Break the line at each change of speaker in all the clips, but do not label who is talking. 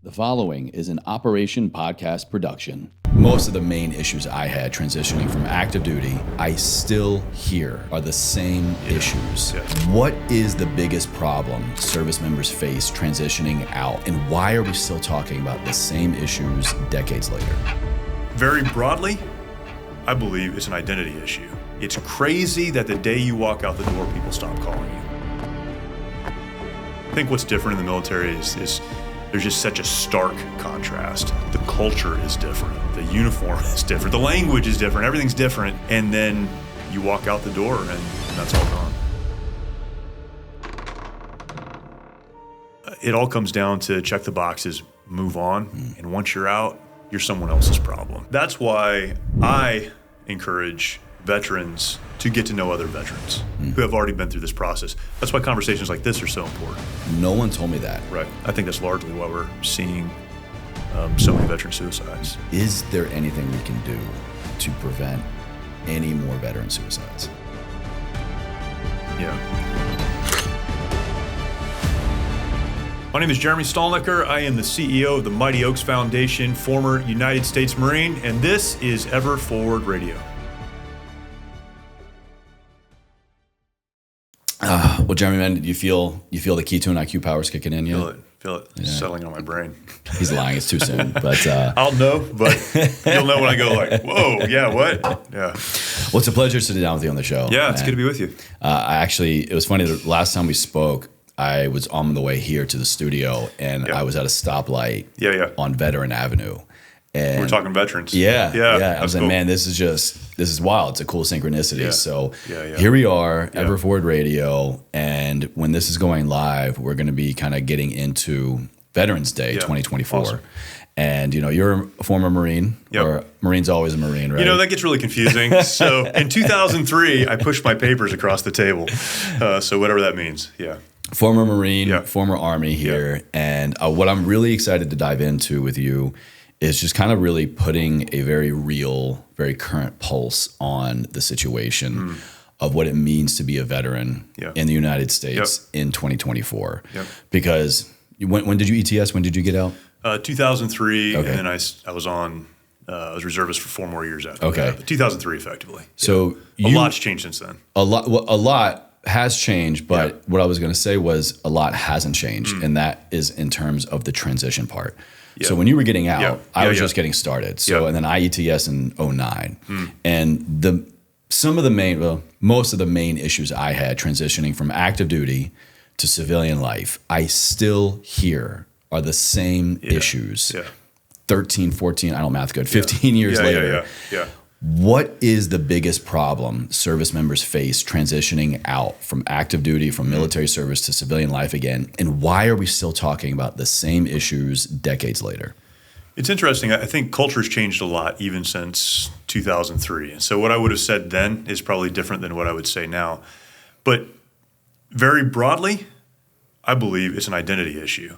The following is an Operation Podcast production. Most of the main issues I had transitioning from active duty, I still hear are the same issues. What is the biggest problem service members face transitioning out, and why are we still talking about the same issues decades later?
Very broadly, I believe it's an identity issue. It's crazy that the day you walk out the door, people stop calling you. I think what's different in the military is there's just such a stark contrast. The culture is different. The uniform is different. The language is different. Everything's different. And then you walk out the door and that's all gone. It all comes down to check the boxes, move on. And once you're out, you're someone else's problem. That's why I encourage veterans to get to know other veterans who have already been through this process. That's why conversations like this are so important.
No one told me that.
Right. I think that's largely why we're seeing so many veteran suicides.
Is there anything we can do to prevent any more veteran suicides?
Yeah. My name is Jeremy Stalnecker. I am the CEO of the Mighty Oaks Foundation, former United States Marine, and this is Ever Forward Radio.
Well, Jeremy, man, you feel the Ketone IQ powers kicking in yet?
Feel it. Yeah. Settling on my brain.
He's lying. It's too soon. But
I'll know, but you'll know when I go like, whoa, yeah, what? Yeah.
Well, it's a pleasure to sit down with you on the show.
Yeah, it's good to be with you.
It was funny. The last time we spoke, I was on the way here to the studio, and I was at a stoplight on Veteran Avenue. And
we're talking veterans.
Yeah. I was like, cool. Man, this is wild. It's a cool synchronicity.
Yeah.
So here we are, Ever Forward Radio. And when this is going live, we're going to be kind of getting into Veterans Day 2024. Awesome. And, you're a former Marine, or Marine's always a Marine, right?
That gets really confusing. So in 2003, I pushed my papers across the table. So whatever that means. Yeah.
Former Marine, former Army here. And what I'm really excited to dive into with you is just kind of really putting a very real, very current pulse on the situation of what it means to be a veteran in the United States in 2024. Because when did you ETS? When did you get out?
2003, and then I was reservist for 4 more years after that. But 2003, effectively.
So
a lot's changed since then.
A lot has changed, but what I was going to say was a lot hasn't changed, and that is in terms of the transition part. So when you were getting out, I was just getting started. So and then I ETS in 2009. And most of the main issues I had transitioning from active duty to civilian life, I still hear are the same issues. 13, 14, I don't math good, 15 years later. What is the biggest problem service members face transitioning out from active duty, from military service to civilian life again? And why are we still talking about the same issues decades later?
It's interesting. I think culture has changed a lot even since 2003. And so what I would have said then is probably different than what I would say now. But very broadly, I believe it's an identity issue.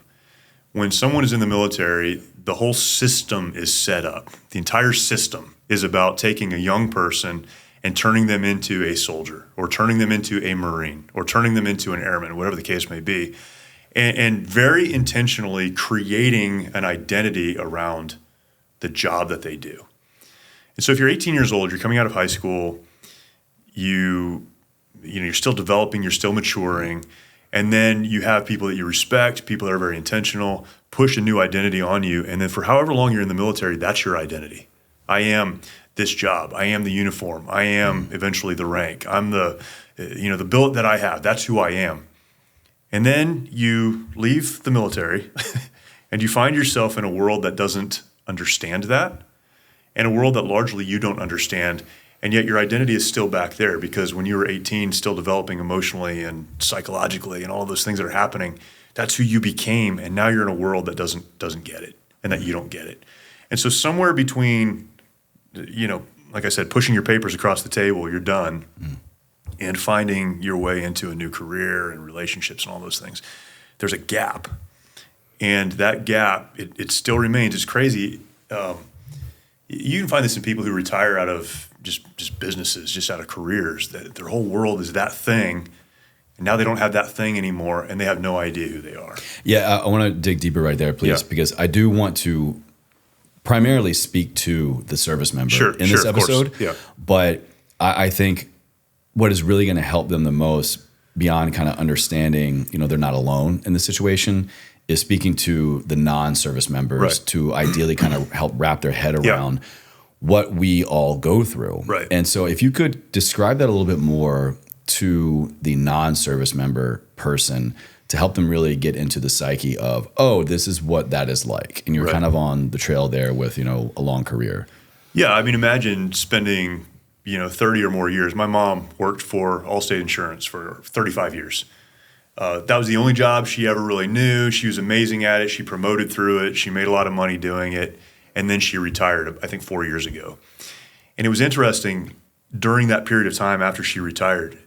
When someone is in the military, the whole system is set up. The entire system is about taking a young person and turning them into a soldier, or turning them into a Marine, or turning them into an airman, whatever the case may be, and very intentionally creating an identity around the job that they do. And so if you're 18 years old, you're coming out of high school, you're still developing, you're still maturing, and then you have people that you respect, people that are very intentional, push a new identity on you, and then for however long you're in the military, that's your identity. I am this job. I am the uniform. I am eventually the rank. I'm the billet that I have. That's who I am. And then you leave the military and you find yourself in a world that doesn't understand that, and a world that largely you don't understand. And yet your identity is still back there, because when you were 18, still developing emotionally and psychologically and all of those things that are happening, that's who you became. And now you're in a world that doesn't get it, and that you don't get it. And so somewhere between, like I said, pushing your papers across the table, you're done, and finding your way into a new career and relationships and all those things, there's a gap. And that gap, it still remains. It's crazy. You can find this in people who retire out of just businesses, just out of careers, that their whole world is that thing. And now they don't have that thing anymore, and they have no idea who they are.
Yeah, I want to dig deeper right there, please, because I do want to primarily speak to the service member in this episode.
Yeah.
But I think what is really going to help them the most, beyond kind of understanding, they're not alone in the situation, is speaking to the non-service members to ideally kind of help wrap their head around what we all go through.
Right.
And so if you could describe that a little bit more to the non-service member person to help them really get into the psyche of, oh, this is what that is like. And you're kind of on the trail there with, a long career.
Yeah. I mean, imagine spending, 30 or more years. My mom worked for Allstate Insurance for 35 years. That was the only job she ever really knew. She was amazing at it. She promoted through it. She made a lot of money doing it. And then she retired, I think 4 years ago. And it was interesting during that period of time after she retired.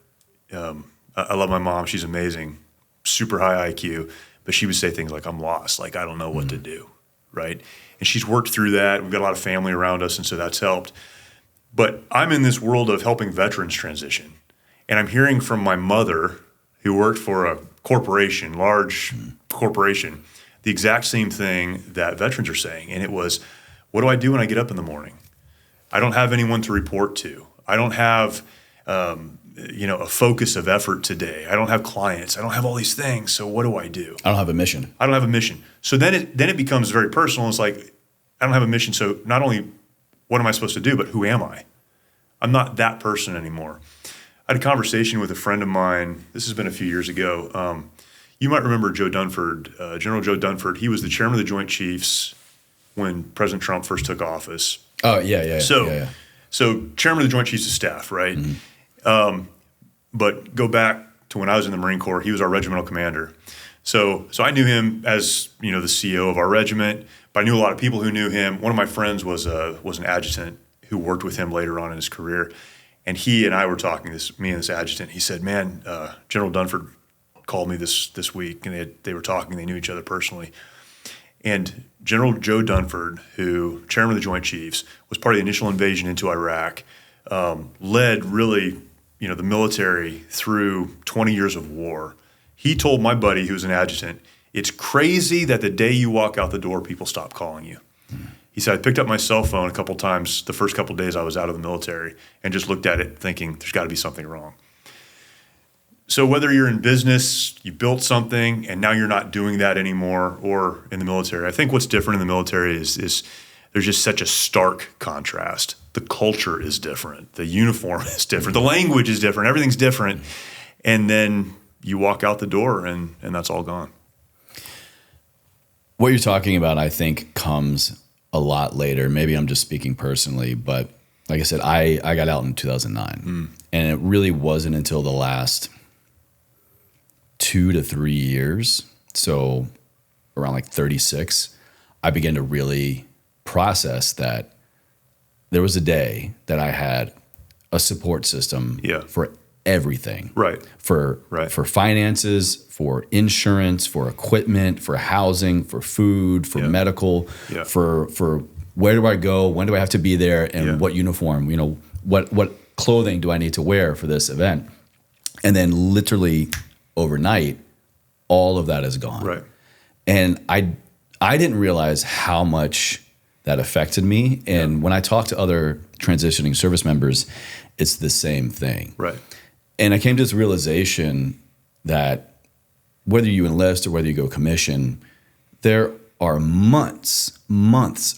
I love my mom. She's amazing, super high IQ. But she would say things like, I'm lost. Like, I don't know what to do, right? And she's worked through that. We've got a lot of family around us, and so that's helped. But I'm in this world of helping veterans transition. And I'm hearing from my mother, who worked for a corporation, large corporation, the exact same thing that veterans are saying. And it was, what do I do when I get up in the morning? I don't have anyone to report to. I don't have, a focus of effort today. I don't have clients. I don't have all these things. So what do I do?
I don't have a mission.
I don't have a mission. So then it becomes very personal. It's like, I don't have a mission. So not only what am I supposed to do, but who am I? I'm not that person anymore. I had a conversation with a friend of mine. This has been a few years ago. You might remember Joe Dunford, General Joe Dunford. He was the chairman of the Joint Chiefs when President Trump first took office.
Oh, yeah.
So chairman of the Joint Chiefs of Staff, right? Mm-hmm. But go back to when I was in the Marine Corps. He was our regimental commander. So I knew him as, the CEO of our regiment, but I knew a lot of people who knew him. One of my friends was an adjutant who worked with him later on in his career. And he and I were talking, me and this adjutant. He said, man, General Dunford called me this week, and they were talking. They knew each other personally. And General Joe Dunford, who, chairman of the Joint Chiefs, was part of the initial invasion into Iraq, led really, the military through 20 years of war. He told my buddy, who was an adjutant, it's crazy that the day you walk out the door, people stop calling you. He said, I picked up my cell phone a couple times the first couple of days I was out of the military and just looked at it thinking there's got to be something wrong. So whether you're in business, you built something, and now you're not doing that anymore, or in the military, I think what's different in the military is there's just such a stark contrast. The culture is different. The uniform is different. The language is different. Everything's different. And then you walk out the door, and that's all gone.
What you're talking about, I think, comes a lot later. Maybe I'm just speaking personally, but like I said, I got out in 2009. And it really wasn't until the last 2 to 3 years, so around like 36, I began to really process that there was a day that I had a support system for everything.
Right.
For finances, for insurance, for equipment, for housing, for food, for medical, for where do I go, when do I have to be there, and what uniform, what clothing do I need to wear for this event? And then literally overnight, all of that is gone.
Right.
And I didn't realize how much that affected me. And when I talk to other transitioning service members, it's the same thing.
Right.
And I came to this realization that whether you enlist or whether you go commission, there are months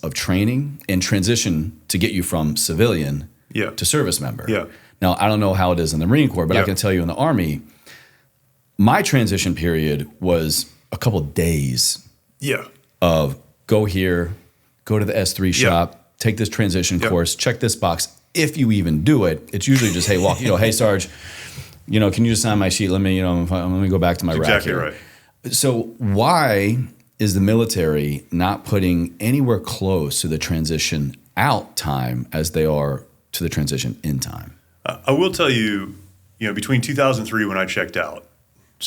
of training and transition to get you from civilian to service member.
Yeah.
Now, I don't know how it is in the Marine Corps, but I can tell you in the Army, my transition period was a couple of days of go here, go to the S3 shop, take this transition course, check this box. If you even do it, it's usually just, hey, walk, hey, Sarge, can you just sign my sheet? Let me go back to my rack here.
Right.
So why is the military not putting anywhere close to the transition out time as they are to the transition in time?
I will tell you, between 2003 when I checked out,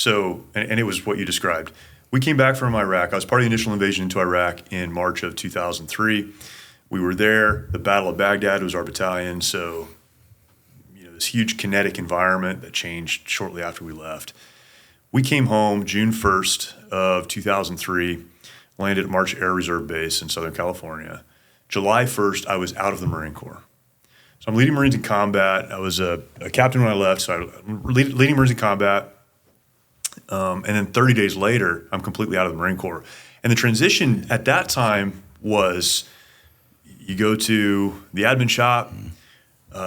and it was what you described. We came back from Iraq. I was part of the initial invasion into Iraq in March of 2003. We were there. The Battle of Baghdad was our battalion. So, this huge kinetic environment that changed shortly after we left. We came home June 1st of 2003, landed at March Air Reserve Base in Southern California. July 1st, I was out of the Marine Corps. So I'm leading Marines in combat. I was a captain when I left, so I'm leading Marines in combat. And then 30 days later, I'm completely out of the Marine Corps. And the transition at that time was you go to the admin shop,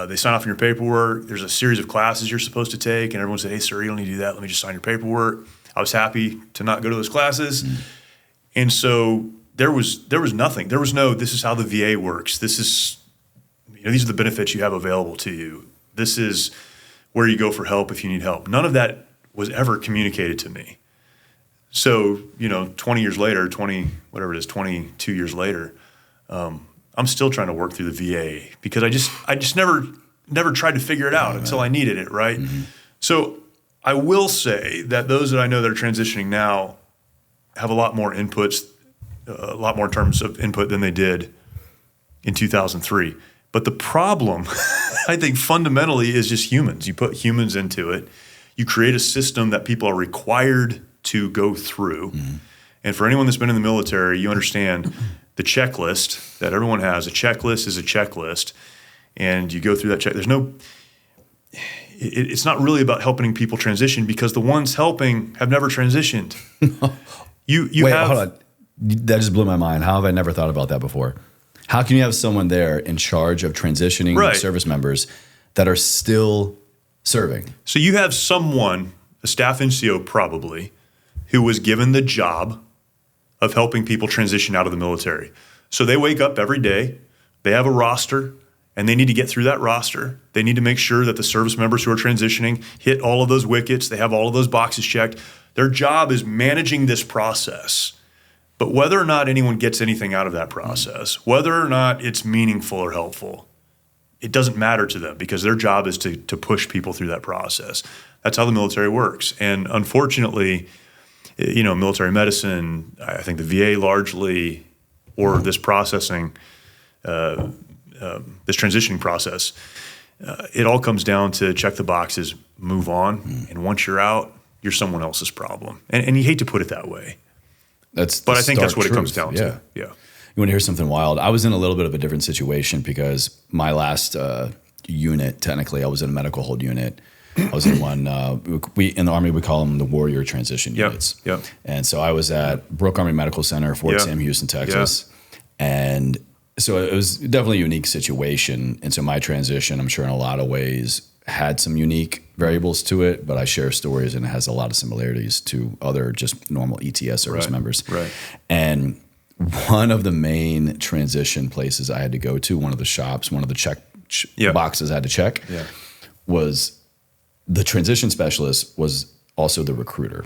they sign off on your paperwork. There's a series of classes you're supposed to take, and everyone said, "Hey, sir, you don't need to do that. Let me just sign your paperwork." I was happy to not go to those classes. And so there was nothing. There was no, this is how the VA works. This is, these are the benefits you have available to you. This is where you go for help if you need help. None of that was ever communicated to me. So, 20 years later, 22 years later, I'm still trying to work through the VA because I just never tried to figure it out until I needed it, right? Mm-hmm. So I will say that those that I know that are transitioning now have a lot more inputs, a lot more terms of input than they did in 2003. But the problem, I think fundamentally, is just humans. You put humans into it. You create a system that people are required to go through. Mm-hmm. And for anyone that's been in the military, you understand the checklist that everyone has. A checklist is a checklist. And you go through that check. It's not really about helping people transition because the ones helping have never transitioned. Wait, hold on. That just blew my mind. How have I never thought about that before? How can you have someone there in charge of transitioning service members that are still serving? So you have someone, a staff NCO probably, who was given the job of helping people transition out of the military. So they wake up every day, they have a roster, and they need to get through that roster. They need to make sure that the service members who are transitioning hit all of those wickets, they have all of those boxes checked. Their job is managing this process. But whether or not anyone gets anything out of that process, whether or not it's meaningful or helpful, it doesn't matter to them because their job is to push people through that process. That's how the military works. And unfortunately, military medicine, I think the VA largely, or this processing, this transitioning process, it all comes down to check the boxes, move on. And once you're out, you're someone else's problem. And you hate to put it that way. But I think that's what it comes down to. Yeah. You want to hear something wild? I was in a little bit of a different situation because my last unit, technically, I was in a medical hold unit. I was in one, in the Army, we call them the warrior transition units. Yep. And so I was at Brooke Army Medical Center, Fort Sam Houston, Texas. And so it was definitely a unique situation. And so my transition, I'm sure in a lot of ways, had some unique variables to it, but I share stories and it has a lot of similarities to other just normal ETS service members. Right. And one of the main transition places I had to go to, one of the shops, one of the boxes I had to check, was the transition specialist was also the recruiter.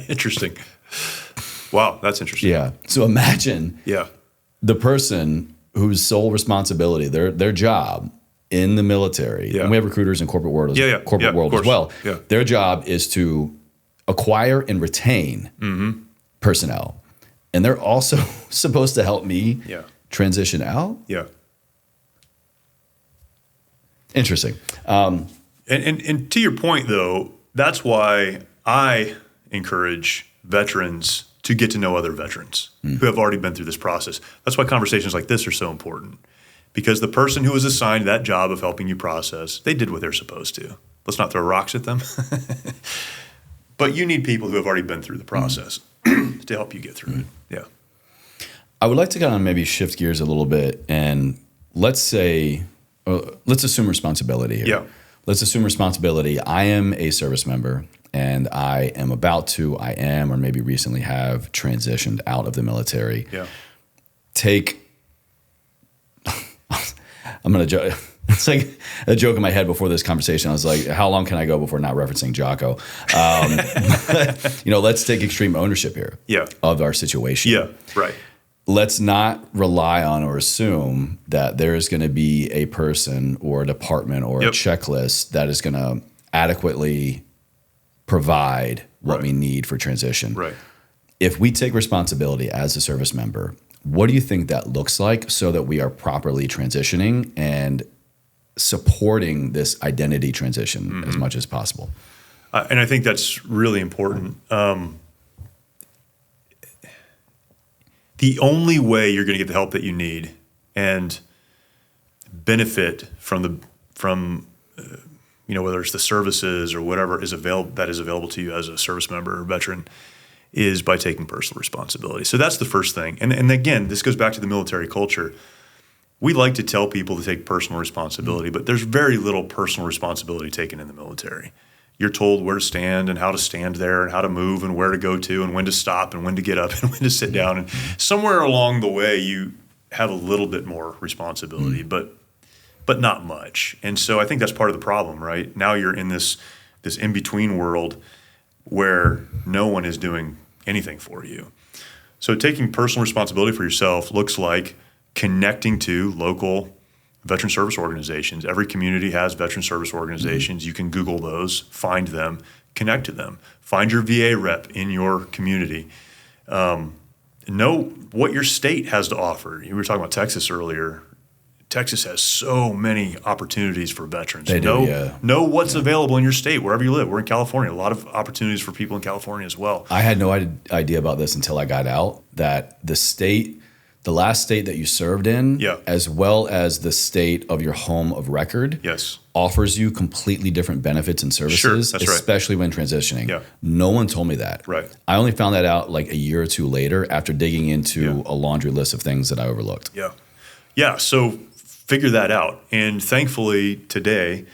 Interesting. Wow, that's interesting. Yeah. So imagine the person whose sole responsibility, their job in the military, and we have recruiters in corporate world, world as well. Yeah. Their job is to acquire and retain personnel. And they're also supposed to help me transition out. Yeah. Interesting. And to your point, though, that's why I encourage veterans to get to know other veterans who have already been through this process. That's why conversations like this are so important. Because the person who was assigned that job of helping you process, they did what they're supposed to. Let's not throw rocks at them. But you need people who have already been through the process to help you get through it. Yeah. I would like to kind of maybe shift gears a little bit and let's assume responsibility here. Yeah. Let's assume responsibility. I am a service member and I am or maybe recently have transitioned out of the military. Yeah. I'm going to joke. It's like a joke in my head before this conversation. I was like, how long can I go before not referencing Jocko? Let's take extreme ownership here of our situation. Yeah, right. Let's not rely on or assume that there is going to be a person or a department or a checklist that is going to adequately provide what we need for transition. Right. If we take responsibility as a service member, what do you think that looks like so that we are properly transitioning and supporting this identity transition as much as possible? And I think that's really important. The only way you're going to get the help that you need and benefit from whether it's the services or whatever is available to you as a service member or veteran, is by taking personal responsibility. So that's the first thing. And again, this goes back to the military culture. We like to tell people to take personal responsibility, but there's very little personal responsibility taken in the military. You're told where to stand and how to stand there and how to move and where to go to and when to stop and when to get up and when to sit down. And somewhere along the way, you have a little bit more responsibility, but not much. And so I think that's part of the problem, right? Now you're in this in-between world where no one is doing anything for you. So taking personal responsibility for yourself looks like connecting to local veteran service organizations. Every community has veteran service organizations. You can Google those, find them, connect to them. Find your VA rep in your community. Know what your state has to offer. You were talking about Texas earlier. Texas has so many opportunities for veterans. Know what's available in your state, wherever you live. We're in California. A lot of opportunities for people in California as well.
I had no idea about this until I got out, that the last state that you served in, as well as the state of your home of record, offers you completely different benefits and services, especially when transitioning. Yeah. No one told me that.
Right.
I only found that out like a year or two later after digging into a laundry list of things that I overlooked.
Yeah. Yeah. So figure that out. And thankfully today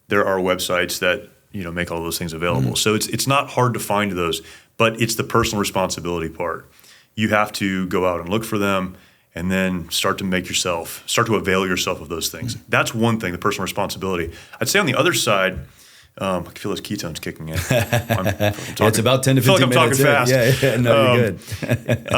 there are websites that make all those things available. So it's not hard to find those, but it's the personal responsibility part. You have to go out and look for them and then start to avail yourself of those things. That's one thing, the personal responsibility. I'd say on the other side, I can feel those ketones kicking in.
It's about 10 to 15 minutes.
I feel like I'm talking fast.
Yeah, no, you're good.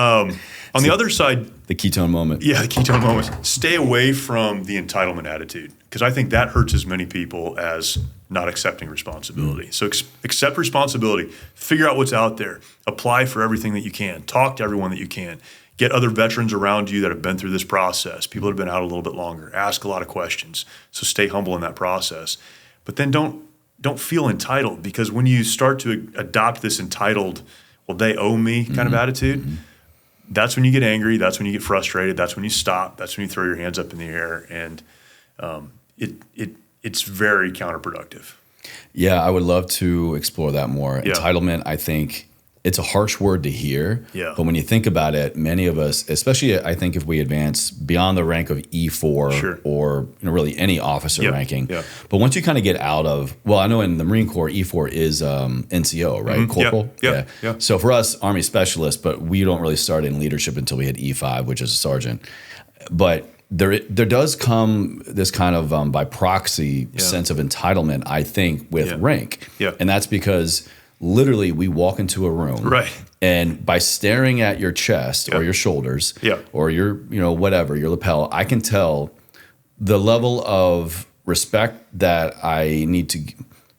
On the other side,
the ketone moment.
Yeah, the ketone moment. Stay away from the entitlement attitude, because I think that hurts as many people as not accepting responsibility. So accept responsibility. Figure out what's out there. Apply for everything that you can. Talk to everyone that you can. Get other veterans around you that have been through this process. People that have been out a little bit longer. Ask a lot of questions. So stay humble in that process. But then don't feel entitled, because when you start to adopt this entitled, well, they owe me kind of attitude, that's when you get angry. That's when you get frustrated. That's when you stop. That's when you throw your hands up in the air. And it's very counterproductive.
Yeah, I would love to explore that more. Yeah. Entitlement, I think it's a harsh word to hear. Yeah. But when you think about it, many of us, especially I think if we advance beyond the rank of E4 or really any officer ranking, but once you kind of get out of, well, I know in the Marine Corps, E4 is NCO, right? Corporal?
Yeah.
So for us, Army specialists, but we don't really start in leadership until we hit E5, which is a sergeant. But there does come this kind of by proxy sense of entitlement, I think, with rank. Yeah. And that's because literally we walk into a room and by staring at your chest or your shoulders or your, whatever, your lapel, I can tell the level of respect that I need to,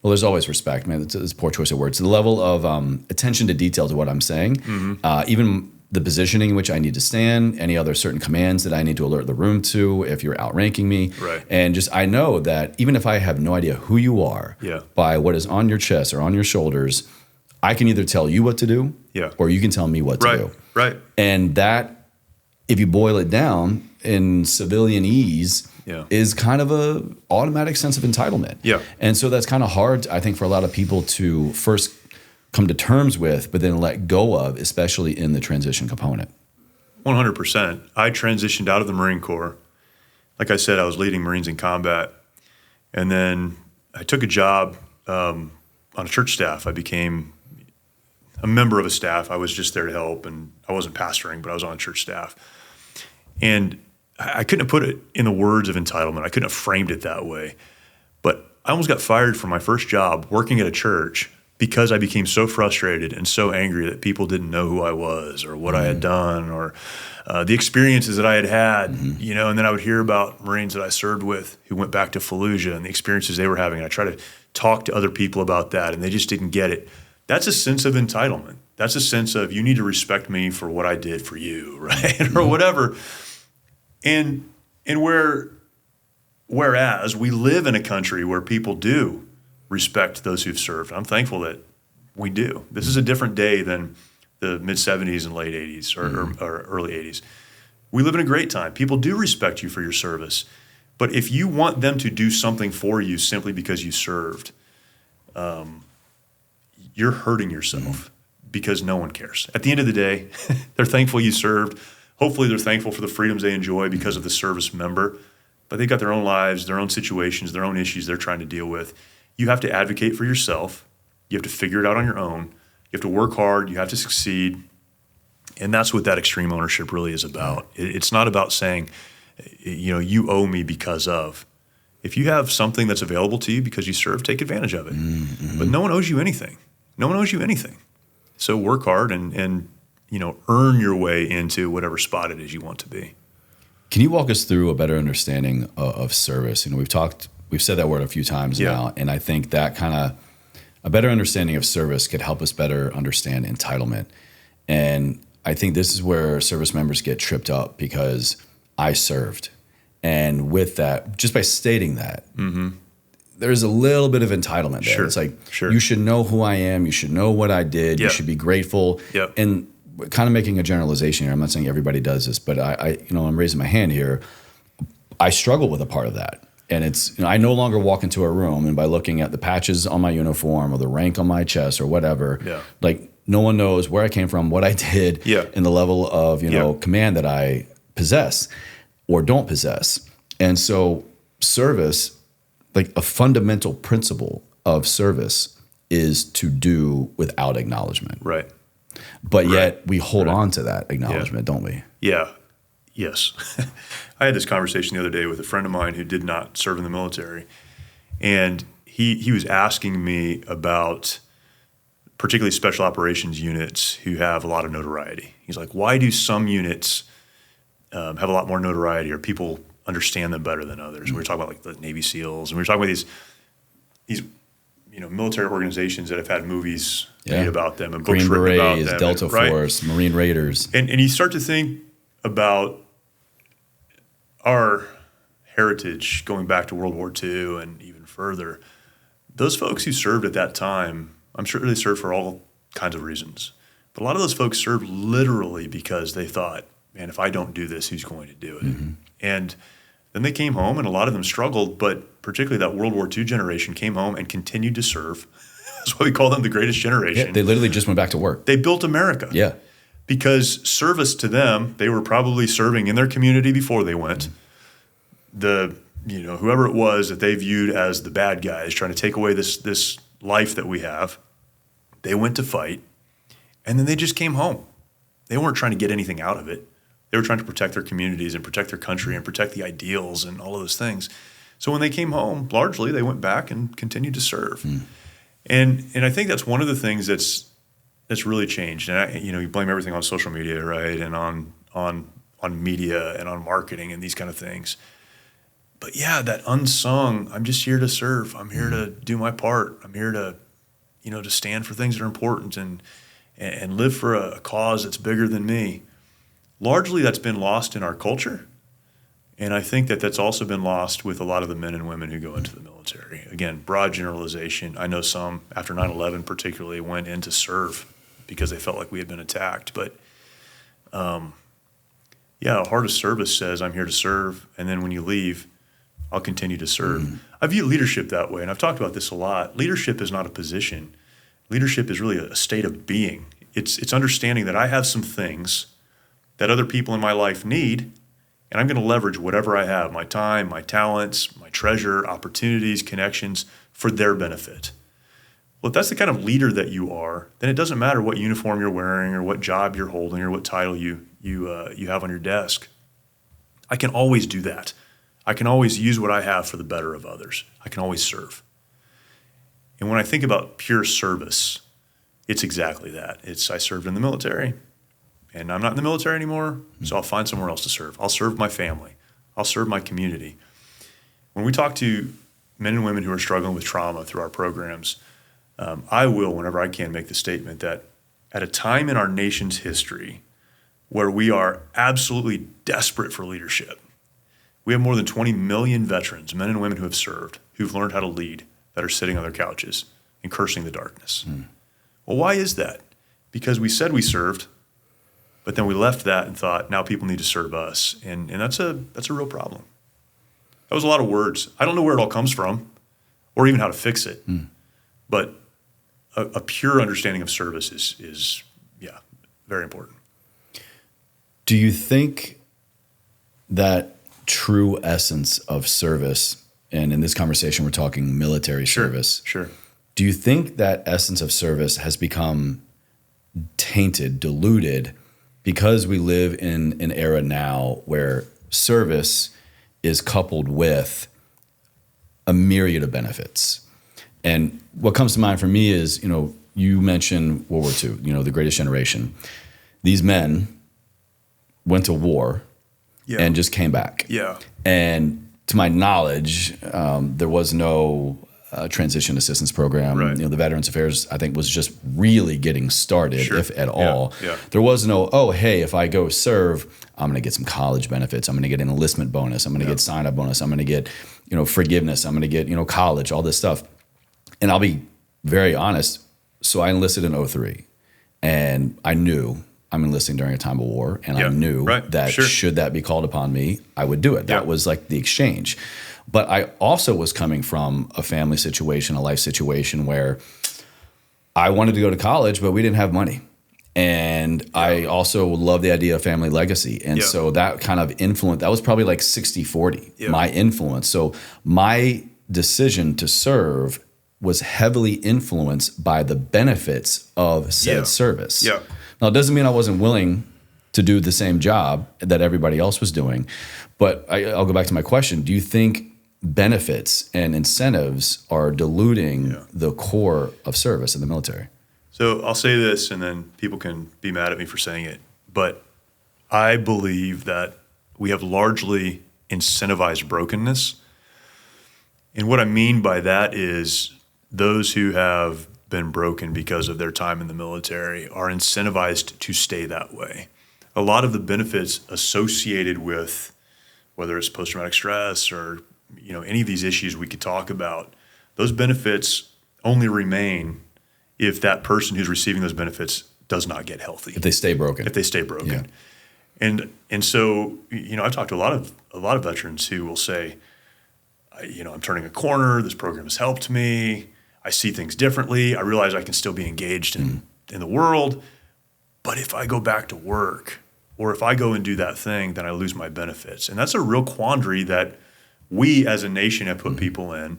well, there's always respect, man. It's a poor choice of words. The level of attention to detail to what I'm saying, even the positioning in which I need to stand, any other certain commands that I need to alert the room to if you're outranking me. Right. And just I know that even if I have no idea who you are, by what is on your chest or on your shoulders, I can either tell you what to do or you can tell me what to do. Right. And that, if you boil it down in civilianese, is kind of a automatic sense of entitlement. Yeah. And so that's kind of hard, I think, for a lot of people to first come to terms with, but then let go of, especially in the transition component.
100%. I transitioned out of the Marine Corps. Like I said, I was leading Marines in combat. And then I took a job on a church staff. I became a member of a staff. I was just there to help, and I wasn't pastoring, but I was on a church staff. And I couldn't have put it in the words of entitlement. I couldn't have framed it that way. But I almost got fired from my first job working at a church because I became so frustrated and so angry that people didn't know who I was or what I had done or the experiences that I had, and then I would hear about Marines that I served with who went back to Fallujah and the experiences they were having. And I try to talk to other people about that, and they just didn't get it. That's a sense of entitlement. That's a sense of, you need to respect me for what I did for you, right? Or whatever. And whereas we live in a country where people do respect those who've served. I'm thankful that we do. This is a different day than the mid-'70s and late '80s or early '80s. We live in a great time. People do respect you for your service. But if you want them to do something for you simply because you served, you're hurting yourself because no one cares. At the end of the day, they're thankful you served. Hopefully they're thankful for the freedoms they enjoy because of the service member. But they've got their own lives, their own situations, their own issues they're trying to deal with. You have to advocate for yourself. You have to figure it out on your own. You have to work hard. You have to succeed. And that's what that extreme ownership really is about. It's not about saying, you owe me because of. If you have something that's available to you because you serve, take advantage of it. Mm-hmm. But no one owes you anything. No one owes you anything. So work hard and earn your way into whatever spot it is you want to be.
Can you walk us through a better understanding of service? We've said that word a few times now, and I think that a better understanding of service could help us better understand entitlement. And I think this is where service members get tripped up because I served. And with that, just by stating that, there's a little bit of entitlement there. It's like, you should know who I am. You should know what I did. You should be grateful. And kind of making a generalization here. I'm not saying everybody does this, but I'm raising my hand here. I struggle with a part of that. And it's, I no longer walk into a room and by looking at the patches on my uniform or the rank on my chest or whatever, like no one knows where I came from, what I did, and the level of, command that I possess or don't possess. And so service, like a fundamental principle of service is to do without acknowledgement.
Right.
But yet we hold on to that acknowledgement, don't we?
Yeah. Yes. I had this conversation the other day with a friend of mine who did not serve in the military. And he was asking me about particularly special operations units who have a lot of notoriety. He's like, why do some units have a lot more notoriety or people understand them better than others? We were talking about like the Navy SEALs, and we were talking about these military organizations that have had movies made about them and books
Green
written about
Berets,
them.
Delta Force, Marine Raiders.
And you start to think about our heritage going back to World War II and even further. Those folks who served at that time, I'm sure they served for all kinds of reasons. But a lot of those folks served literally because they thought, man, if I don't do this, who's going to do it? And then they came home, and a lot of them struggled, but particularly that World War II generation came home and continued to serve. That's why we call them the greatest generation.
Yeah, they literally just went back to work.
They built America.
Yeah.
Because service to them, they were probably serving in their community before they went. Whoever it was that they viewed as the bad guys trying to take away this life that we have, they went to fight, and then they just came home. They weren't trying to get anything out of it. They were trying to protect their communities and protect their country and protect the ideals and all of those things. So when they came home, largely they went back and continued to serve. And I think that's one of the things that's really changed. And you blame everything on social media, right? And on media and on marketing and these kind of things. But yeah, that unsung, I'm just here to serve. I'm here to do my part. I'm here to, to stand for things that are important and live for a cause that's bigger than me. Largely that's been lost in our culture. And I think that's also been lost with a lot of the men and women who go into the military. Again, broad generalization. I know some, after 9/11 particularly, went in to serve because they felt like we had been attacked. But a heart of service says, I'm here to serve. And then when you leave, I'll continue to serve. I view leadership that way, and I've talked about this a lot. Leadership is not a position. Leadership is really a state of being. It's understanding that I have some things that other people in my life need, and I'm going to leverage whatever I have, my time, my talents, my treasure, opportunities, connections, for their benefit. Well, if that's the kind of leader that you are, then it doesn't matter what uniform you're wearing or what job you're holding or what title you have on your desk. I can always do that. I can always use what I have for the better of others. I can always serve. And when I think about pure service, it's exactly that. I served in the military, and I'm not in the military anymore, so I'll find somewhere else to serve. I'll serve my family. I'll serve my community. When we talk to men and women who are struggling with trauma through our programs, I will, whenever I can, make the statement that at a time in our nation's history where we are absolutely desperate for leadership, we have more than 20 million veterans, men and women who have served, who've learned how to lead. that are sitting on their couches and cursing the darkness. Well, why is that? Because we said we served, but then we left that and thought, now people need to serve us. And that's a real problem. That was a lot of words. I don't know where it all comes from or even how to fix it. But a pure understanding of service is very important.
Do you think that true essence of service, and in this conversation we're talking military service.
Sure.
Do you think that essence of service has become tainted, diluted, because we live in an era now where service is coupled with a myriad of benefits? And what comes to mind for me is, you mentioned World War II, the greatest generation. These men went to war and just came back.
Yeah.
And to my knowledge, there was no transition assistance program.
Right.
The Veterans Affairs, I think, was just really getting started, if at all.
Yeah.
There was no, hey, if I go serve, I'm going to get some college benefits. I'm going to get an enlistment bonus. I'm going to get sign-up bonus. I'm going to get, forgiveness. I'm going to get, college, all this stuff. And I'll be very honest. So I enlisted in 2003, and I knew I'm enlisting during a time of war, and I knew that should that be called upon me, I would do it. That was like the exchange. But I also was coming from a family situation, a life situation where I wanted to go to college, but we didn't have money. And I also love the idea of family legacy. And so that kind of influence, that was probably like 60-40, my influence. So my decision to serve was heavily influenced by the benefits of said service.
Yeah.
Now, it doesn't mean I wasn't willing to do the same job that everybody else was doing. But I'll go back to my question. Do you think benefits and incentives are diluting the core of service in the military?
So I'll say this, and then people can be mad at me for saying it. But I believe that we have largely incentivized brokenness. And what I mean by that is those who have been broken because of their time in the military are incentivized to stay that way. A lot of the benefits associated with whether it's post-traumatic stress or any of these issues we could talk about, those benefits only remain if that person who's receiving those benefits does not get healthy.
If they stay broken.
Yeah. And so I've talked to a lot of veterans who will say, I'm turning a corner. This program has helped me. I see things differently. I realize I can still be engaged in the world. But if I go back to work or if I go and do that thing, then I lose my benefits. And that's a real quandary that we as a nation have put people in.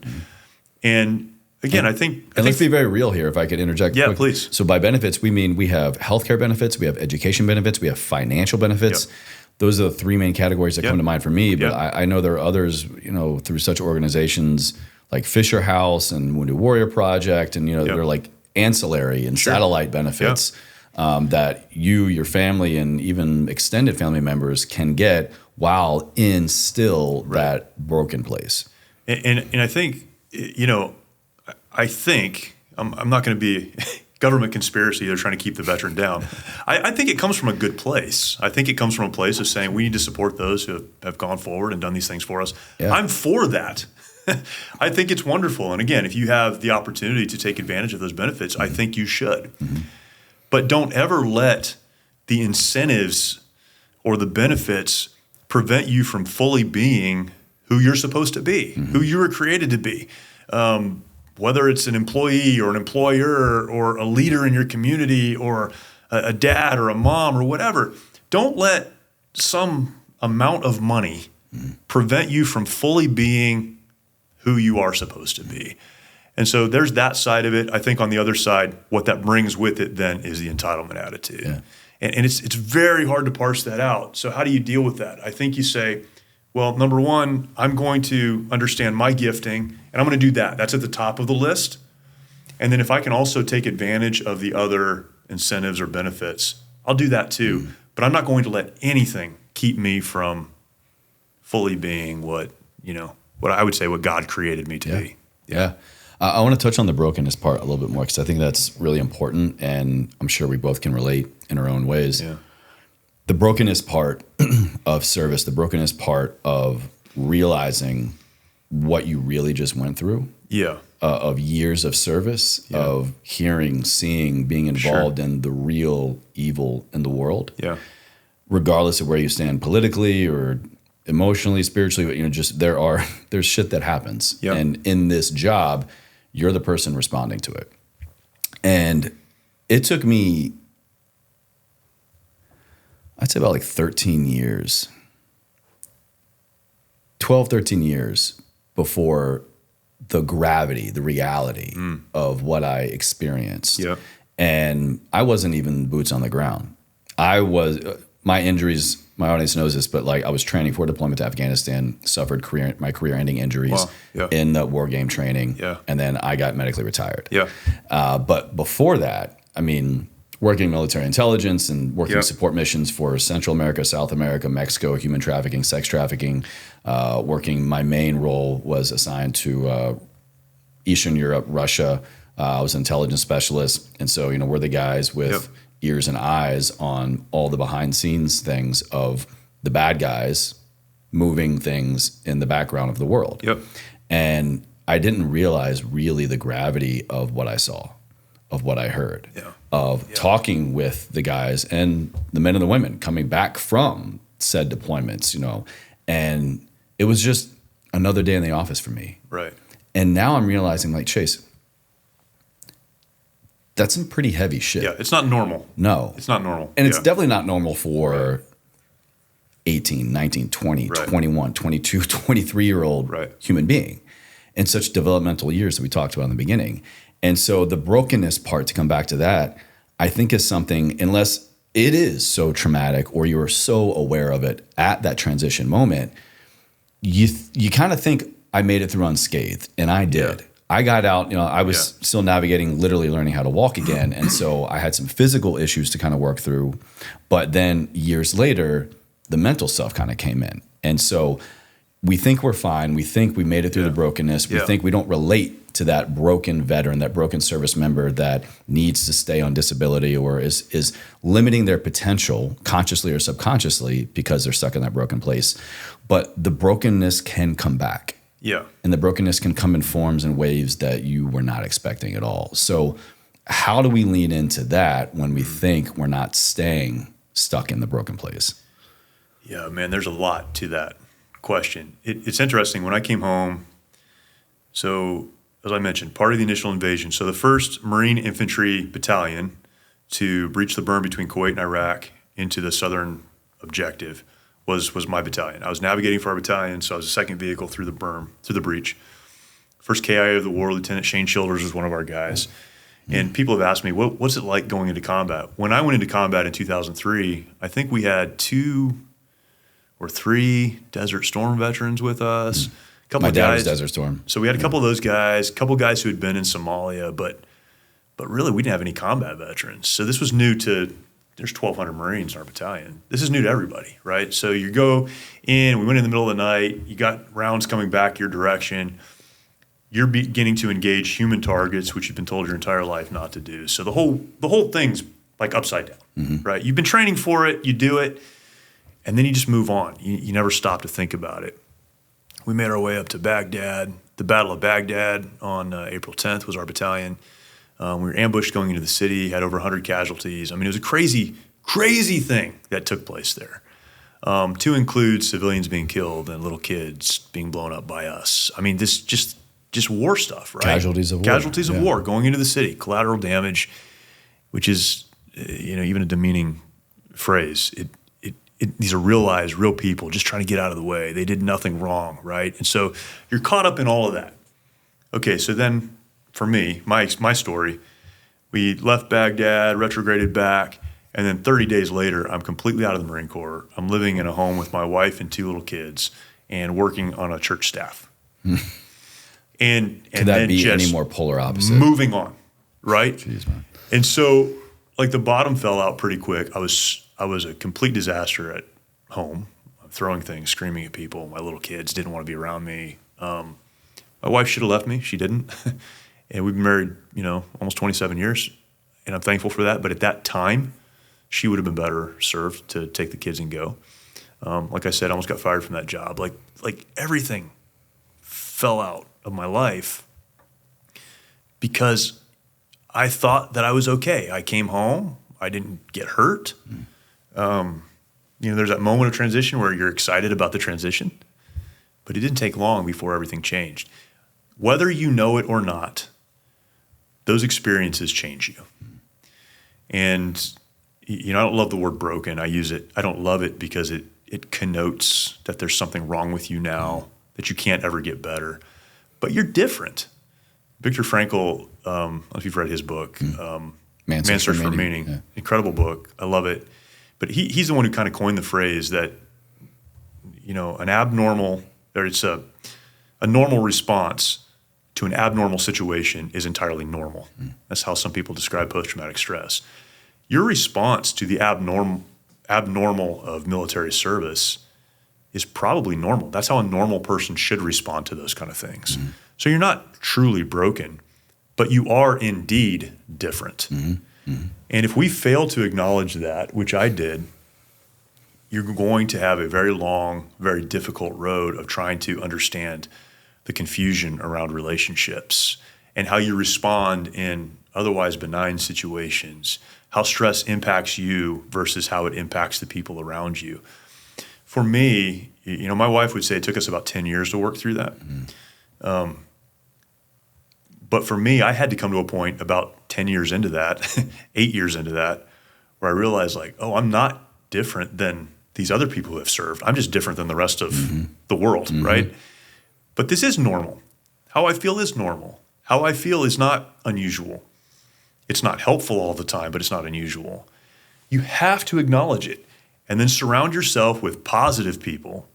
And again, I think
let's be very real here, if I could interject.
Yeah,
quick.
Please.
So by benefits, we mean we have healthcare benefits, we have education benefits, we have financial benefits. Yep. Those are the three main categories that come to mind for me. But I know there are others, through such organizations like Fisher House and Wounded Warrior Project, and they're like ancillary and satellite benefits that you, your family, and even extended family members can get while in still that broken place.
And I think I'm not going to be government conspiracy. They're trying to keep the veteran down. I think it comes from a good place. I think it comes from a place of saying we need to support those who have gone forward and done these things for us. Yeah. I'm for that. I think it's wonderful. And again, if you have the opportunity to take advantage of those benefits, I think you should. But don't ever let the incentives or the benefits prevent you from fully being who you're supposed to be, who you were created to be. Whether it's an employee or an employer or a leader in your community or a dad or a mom or whatever, don't let some amount of money prevent you from fully being who you are supposed to be. And so there's that side of it. I think on the other side, what that brings with it then is the entitlement attitude. Yeah. And it's very hard to parse that out. So how do you deal with that? I think you say, well, number one, I'm going to understand my gifting, and I'm going to do that. That's at the top of the list. And then if I can also take advantage of the other incentives or benefits, I'll do that too. But I'm not going to let anything keep me from fully being what I would say what God created me to be.
Yeah. I want to touch on the brokenness part a little bit more because I think that's really important, and I'm sure we both can relate in our own ways.
Yeah.
The brokenness part of service, the brokenness part of realizing what you really just went through.
Yeah.
of years of service, of hearing, seeing, being involved in the real evil in the world.
Yeah.
Regardless of where you stand politically or emotionally, spiritually, you know, just there's shit that happens.
Yeah.
And in this job, you're the person responding to it. And it took me, I'd say about like 13 years, 12, 13 years before the gravity, the reality of what I experienced.
Yeah.
And I wasn't even boots on the ground. My injuries, my audience knows this, but like I was training for deployment to Afghanistan, suffered my career-ending injuries in the war game training, and then I got medically retired.
Yeah.
But before that, I mean, working military intelligence and working support missions for Central America, South America, Mexico, human trafficking, sex trafficking, my main role was assigned to Eastern Europe, Russia. I was an intelligence specialist. And so, you know, we're the guys with ears and eyes on all the behind scenes things of the bad guys moving things in the background of the world.
Yep.
And I didn't realize really the gravity of what I saw, of what I heard, of talking with the guys and the men and the women coming back from said deployments, you know, and it was just another day in the office for me.
Right.
And now I'm realizing, like, Chase, that's some pretty heavy shit.
Yeah, it's not normal.
No.
It's not normal.
And it's definitely not normal for 18, 19, 20, 21, 22, 23-year-old human being in such developmental years that we talked about in the beginning. And so the brokenness part, to come back to that, I think is something, unless it is so traumatic or you're so aware of it at that transition moment, you kind of think I made it through unscathed, and I did. I got out, you know, I was still navigating, literally learning how to walk again. And so I had some physical issues to kind of work through. But then years later, the mental stuff kind of came in. And so we think we're fine. We think we made it through the brokenness. We think we don't relate to that broken veteran, that broken service member that needs to stay on disability or is limiting their potential consciously or subconsciously because they're stuck in that broken place. But the brokenness can come back.
Yeah.
And the brokenness can come in forms and waves that you were not expecting at all. So how do we lean into that when we think we're not staying stuck in the broken place?
Yeah, man, there's a lot to that question. It's interesting. When I came home, so as I mentioned, part of the initial invasion, so the 1st Marine Infantry Battalion to breach the berm between Kuwait and Iraq into the southern objective was my battalion. I was navigating for our battalion, so I was the 2nd vehicle through the berm, through the breach. First KIA of the war, Lieutenant Shane Childers was one of our guys. And people have asked me, what's it like going into combat? When I went into combat in 2003, I think we had 2 or 3 Desert Storm veterans with us.
My dad was Desert Storm.
So we had a couple of those guys, a couple of guys who had been in Somalia, but really we didn't have any combat veterans. So this was new to, there's 1,200 Marines in our battalion. This is new to everybody, right? So you go in, we went in the middle of the night, you got rounds coming back your direction. You're beginning to engage human targets, which you've been told your entire life not to do. So the whole thing's like upside down, right? You've been training for it, you do it, and then you just move on. You never stop to think about it. We made our way up to Baghdad. The Battle of Baghdad on April 10th was our battalion. We were ambushed going into the city, had over 100 casualties. I mean, it was a crazy, crazy thing that took place there. To include civilians being killed and little kids being blown up by us. I mean, this just war stuff, right?
Casualties of war.
Casualties of war going into the city, collateral damage, which is, even a demeaning phrase. These are real lives, real people just trying to get out of the way. They did nothing wrong, right? And so you're caught up in all of that. Okay, so then for me, my story, we left Baghdad, retrograded back, and then 30 days later, I'm completely out of the Marine Corps. I'm living in a home with my wife and 2 little kids and working on a church staff. And
Could that be any more polar opposite?
Moving on, right?
Jeez, man.
And so, like, the bottom fell out pretty quick. I was a complete disaster at home, throwing things, screaming at people. My little kids didn't want to be around me. My wife should have left me. She didn't. And we've been married, almost 27 years, and I'm thankful for that. But at that time, she would have been better served to take the kids and go. Like I said, I almost got fired from that job. Like everything fell out of my life. because I thought that I was okay. I came home. I didn't get hurt. There's that moment of transition where you're excited about the transition, but it didn't take long before everything changed. Whether you know it or not, those experiences change you. And, I don't love the word broken. I use it. I don't love it because it connotes that there's something wrong with you now, that you can't ever get better. But you're different. Viktor Frankl, I don't know if you've read his book, Man's Search for Meaning. Yeah. Incredible book. I love it. But he's the one who kind of coined the phrase that, an abnormal, or it's a normal response to an abnormal situation is entirely normal. That's how some people describe post-traumatic stress. Your response to the abnormal of military service is probably normal. That's how a normal person should respond to those kind of things. So you're not truly broken, but you are indeed different. And if we fail to acknowledge that, which I did, you're going to have a very long, very difficult road of trying to understand the confusion around relationships and how you respond in otherwise benign situations, how stress impacts you versus how it impacts the people around you. For me, my wife would say it took us about 10 years to work through that. But for me, I had to come to a point about 10 years into that, 8 years into that, where I realized I'm not different than these other people who have served. I'm just different than the rest of the world, right? But this is normal. How I feel is normal. How I feel is not unusual. It's not helpful all the time, but it's not unusual. You have to acknowledge it and then surround yourself with positive people,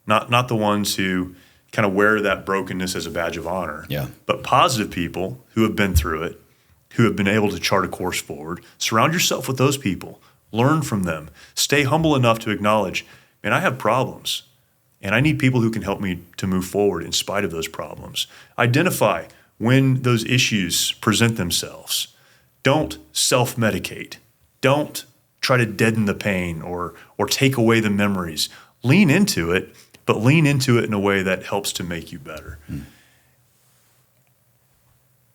not the ones who kind of wear that brokenness as a badge of honor, but positive people who have been through it, who have been able to chart a course forward. Surround yourself with those people. Learn from them. Stay humble enough to acknowledge, man, I have problems, and I need people who can help me to move forward in spite of those problems. Identify when those issues present themselves. Don't self-medicate. Don't try to deaden the pain or take away the memories. Lean into it, but lean into it in a way that helps to make you better.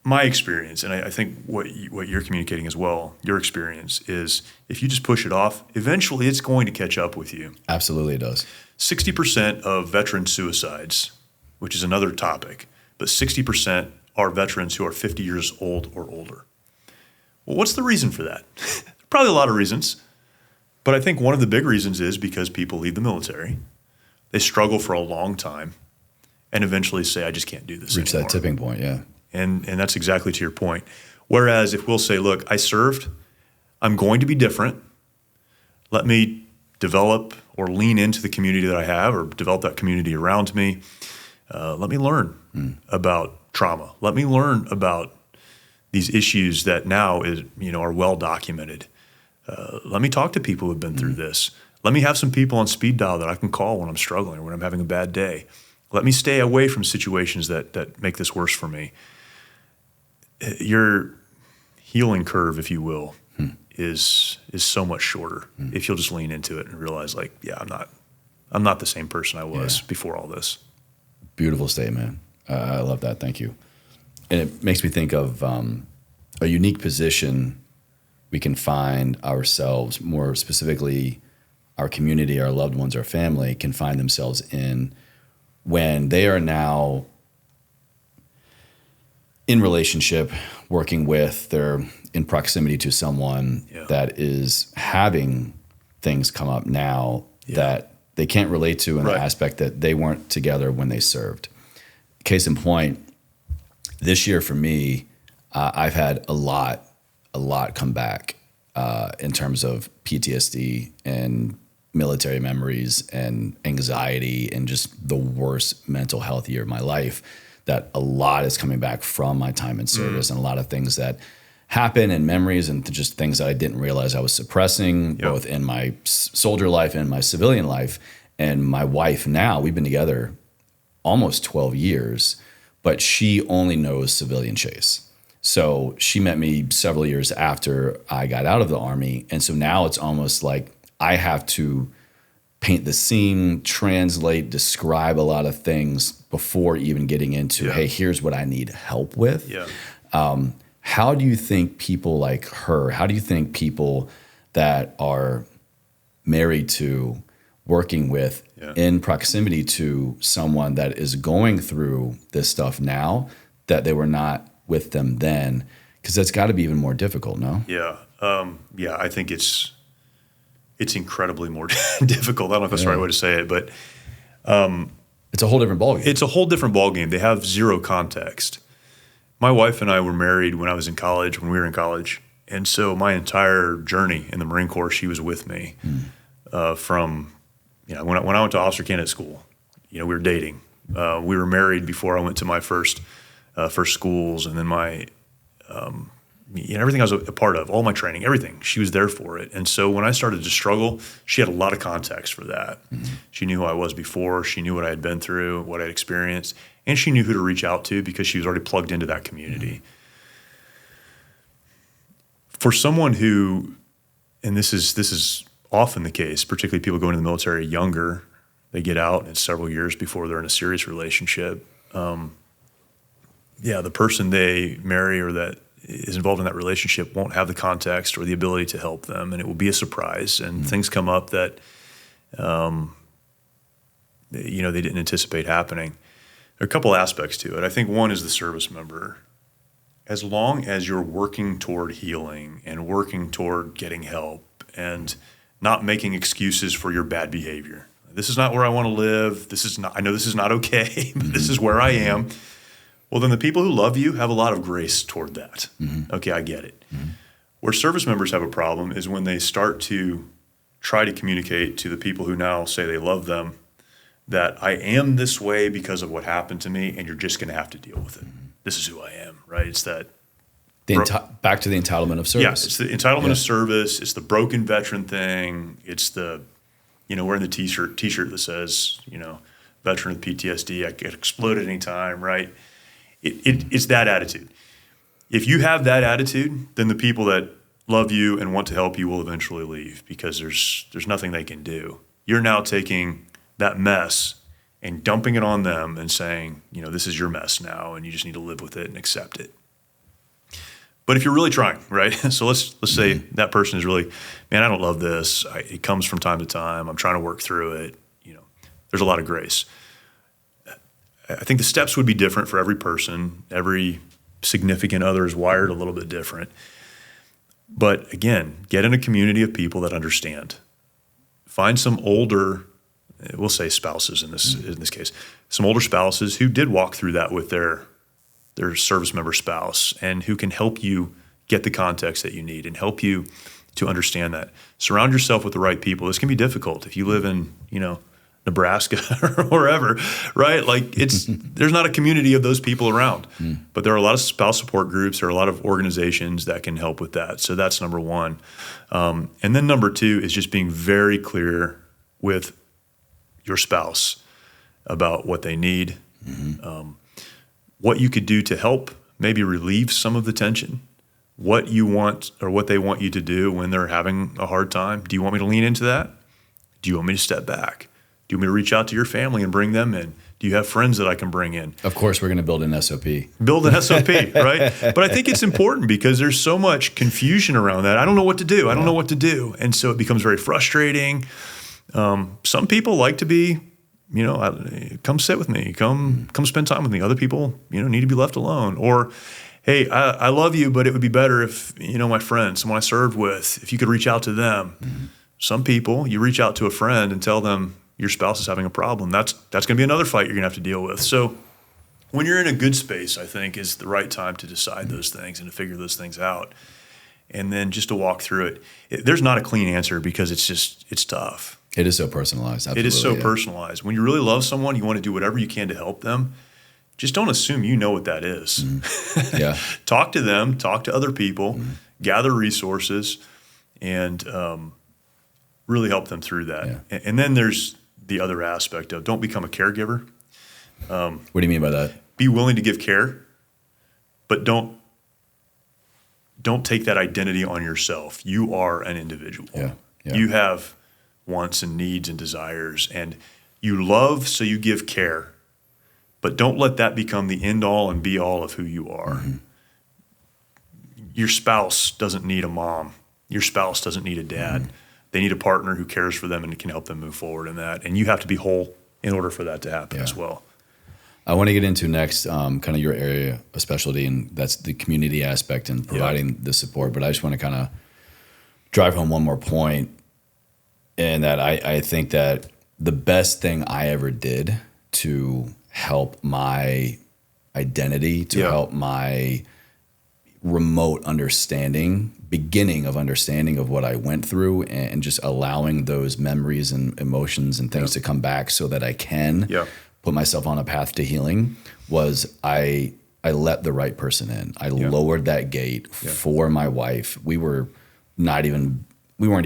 My experience, and I think what you're communicating as well, your experience is if you just push it off, eventually it's going to catch up with you.
Absolutely it does.
60% of veteran suicides, which is another topic, but 60% are veterans who are 50 years old or older. Well, what's the reason for that? Probably a lot of reasons, but I think one of the big reasons is because people leave the military. They struggle for a long time and eventually say, I just can't do this anymore.
Reach that tipping point, yeah.
And that's exactly to your point. Whereas if we'll say, look, I served, I'm going to be different. Let me develop or lean into the community that I have or develop that community around me. Let me learn about trauma. Let me learn about these issues that now are well documented. Let me talk to people who've been through this. Let me have some people on speed dial that I can call when I'm struggling or when I'm having a bad day. Let me stay away from situations that make this worse for me. Your healing curve, if you will, is so much shorter if you'll just lean into it and realize, I'm not the same person I was before all this.
Beautiful statement. I love that. Thank you. And it makes me think of a unique position we can find ourselves, more specifically our community, our loved ones, our family can find themselves in when they are now in relationship, working with, they're in proximity to someone that is having things come up now that they can't relate to in an aspect that they weren't together when they served. Case in point, this year for me, I've had a lot come back in terms of PTSD and military memories and anxiety and just the worst mental health year of my life, that a lot is coming back from my time in service and a lot of things that happen and memories and just things that I didn't realize I was suppressing both in my soldier life and my civilian life. And my wife now, we've been together almost 12 years, but she only knows civilian Chase. So she met me several years after I got out of the Army. And so now it's almost like I have to paint the scene, translate, describe a lot of things before even getting into, hey, here's what I need help with. How do you think people like her, how do you think people that are married to, working with, in proximity to someone that is going through this stuff now, that they were not with them then? Because that's got to be even more difficult, no?
Yeah. I think it's incredibly more difficult. I don't know if that's the right way to say it, but
it's a whole different ballgame.
It's a whole different ballgame. They have zero context. My wife and I were married when I was in college, when we were in college. And so my entire journey in the Marine Corps, she was with me from, when I went to officer candidate school, we were dating. We were married before I went to my first schools, and then my, everything I was a part of, all my training, everything, she was there for it. And so when I started to struggle, she had a lot of context for that. She knew who I was before. She knew what I had been through, what I'd experienced, and she knew who to reach out to because she was already plugged into that community. For someone who, and this is often the case, particularly people going into the military younger, they get out and it's several years before they're in a serious relationship. The person they marry or that is involved in that relationship won't have the context or the ability to help them, and it will be a surprise. And things come up that, they didn't anticipate happening. There are a couple aspects to it. I think one is the service member. As long as you're working toward healing and working toward getting help and not making excuses for your bad behavior. This is not where I want to live. I know this is not okay, but this is where I am. Well, then the people who love you have a lot of grace toward that. Okay, I get it. Where service members have a problem is when they start to try to communicate to the people who now say they love them that I am this way because of what happened to me, and you're just going to have to deal with it. This is who I am, right? It's that.
Back to the entitlement of service.
Yeah, it's the entitlement of service. It's the broken veteran thing. It's the, wearing the t-shirt that says, veteran of PTSD, I get exploded anytime, right? It's that attitude. If you have that attitude, then the people that love you and want to help you will eventually leave because there's nothing they can do. You're now taking that mess and dumping it on them and saying, this is your mess now and you just need to live with it and accept it. But if you're really trying, right? So let's say that person is really, man, I don't love this. It comes from time to time. I'm trying to work through it. There's a lot of grace. I think the steps would be different for every person. Every significant other is wired a little bit different. But again, get in a community of people that understand. Find some older, we'll say spouses in this case, some older spouses who did walk through that with their service member spouse and who can help you get the context that you need and help you to understand that. Surround yourself with the right people. This can be difficult if you live in, Nebraska or wherever, right? Like there's not a community of those people around, but there are a lot of spouse support groups. There are a lot of organizations that can help with that. So that's number one. And then number two is just being very clear with your spouse about what they need, what you could do to help maybe relieve some of the tension, what you want or what they want you to do when they're having a hard time. Do you want me to lean into that? Do you want me to step back? Do you want me to reach out to your family and bring them in? Do you have friends that I can bring in?
Of course, we're going to build an SOP.
Build an SOP, right? But I think it's important because there's so much confusion around that. I don't know what to do. I don't know what to do. And so it becomes very frustrating. Some people like to be, come sit with me, come spend time with me. Other people, need to be left alone. Or, hey, I love you, but it would be better if, my friend, someone I served with, if you could reach out to them. Some people, you reach out to a friend and tell them your spouse is having a problem. That's going to be another fight you're going to have to deal with. So when you're in a good space, I think is the right time to decide those things and to figure those things out. And then just to walk through it. There's not a clean answer because it's tough.
It is so personalized. Absolutely,
it is so personalized. When you really love someone, you want to do whatever you can to help them. Just don't assume you know what that is.
Yeah.
Talk to them, talk to other people, gather resources, and really help them through that. Yeah. And then there's the other aspect of don't become a caregiver.
What do you mean by that?
Be willing to give care, but don't take that identity on yourself. You are an individual.
Yeah.
You have wants and needs and desires, and you love, so you give care, but don't let that become the end all and be all of who you are. your spouse doesn't need a mom. Your spouse doesn't need a dad. They need a partner who cares for them and can help them move forward in that. And you have to be whole in order for that to happen as well.
I want to get into next kind of your area of specialty, and that's the community aspect and providing the support. But I just want to kind of drive home one more point, and that I think that the best thing I ever did to help my identity, to help my remote beginning of understanding of what I went through, and just allowing those memories and emotions and things to come back so that I can put myself on a path to healing, was I let the right person in. I lowered that gate for my wife. We weren't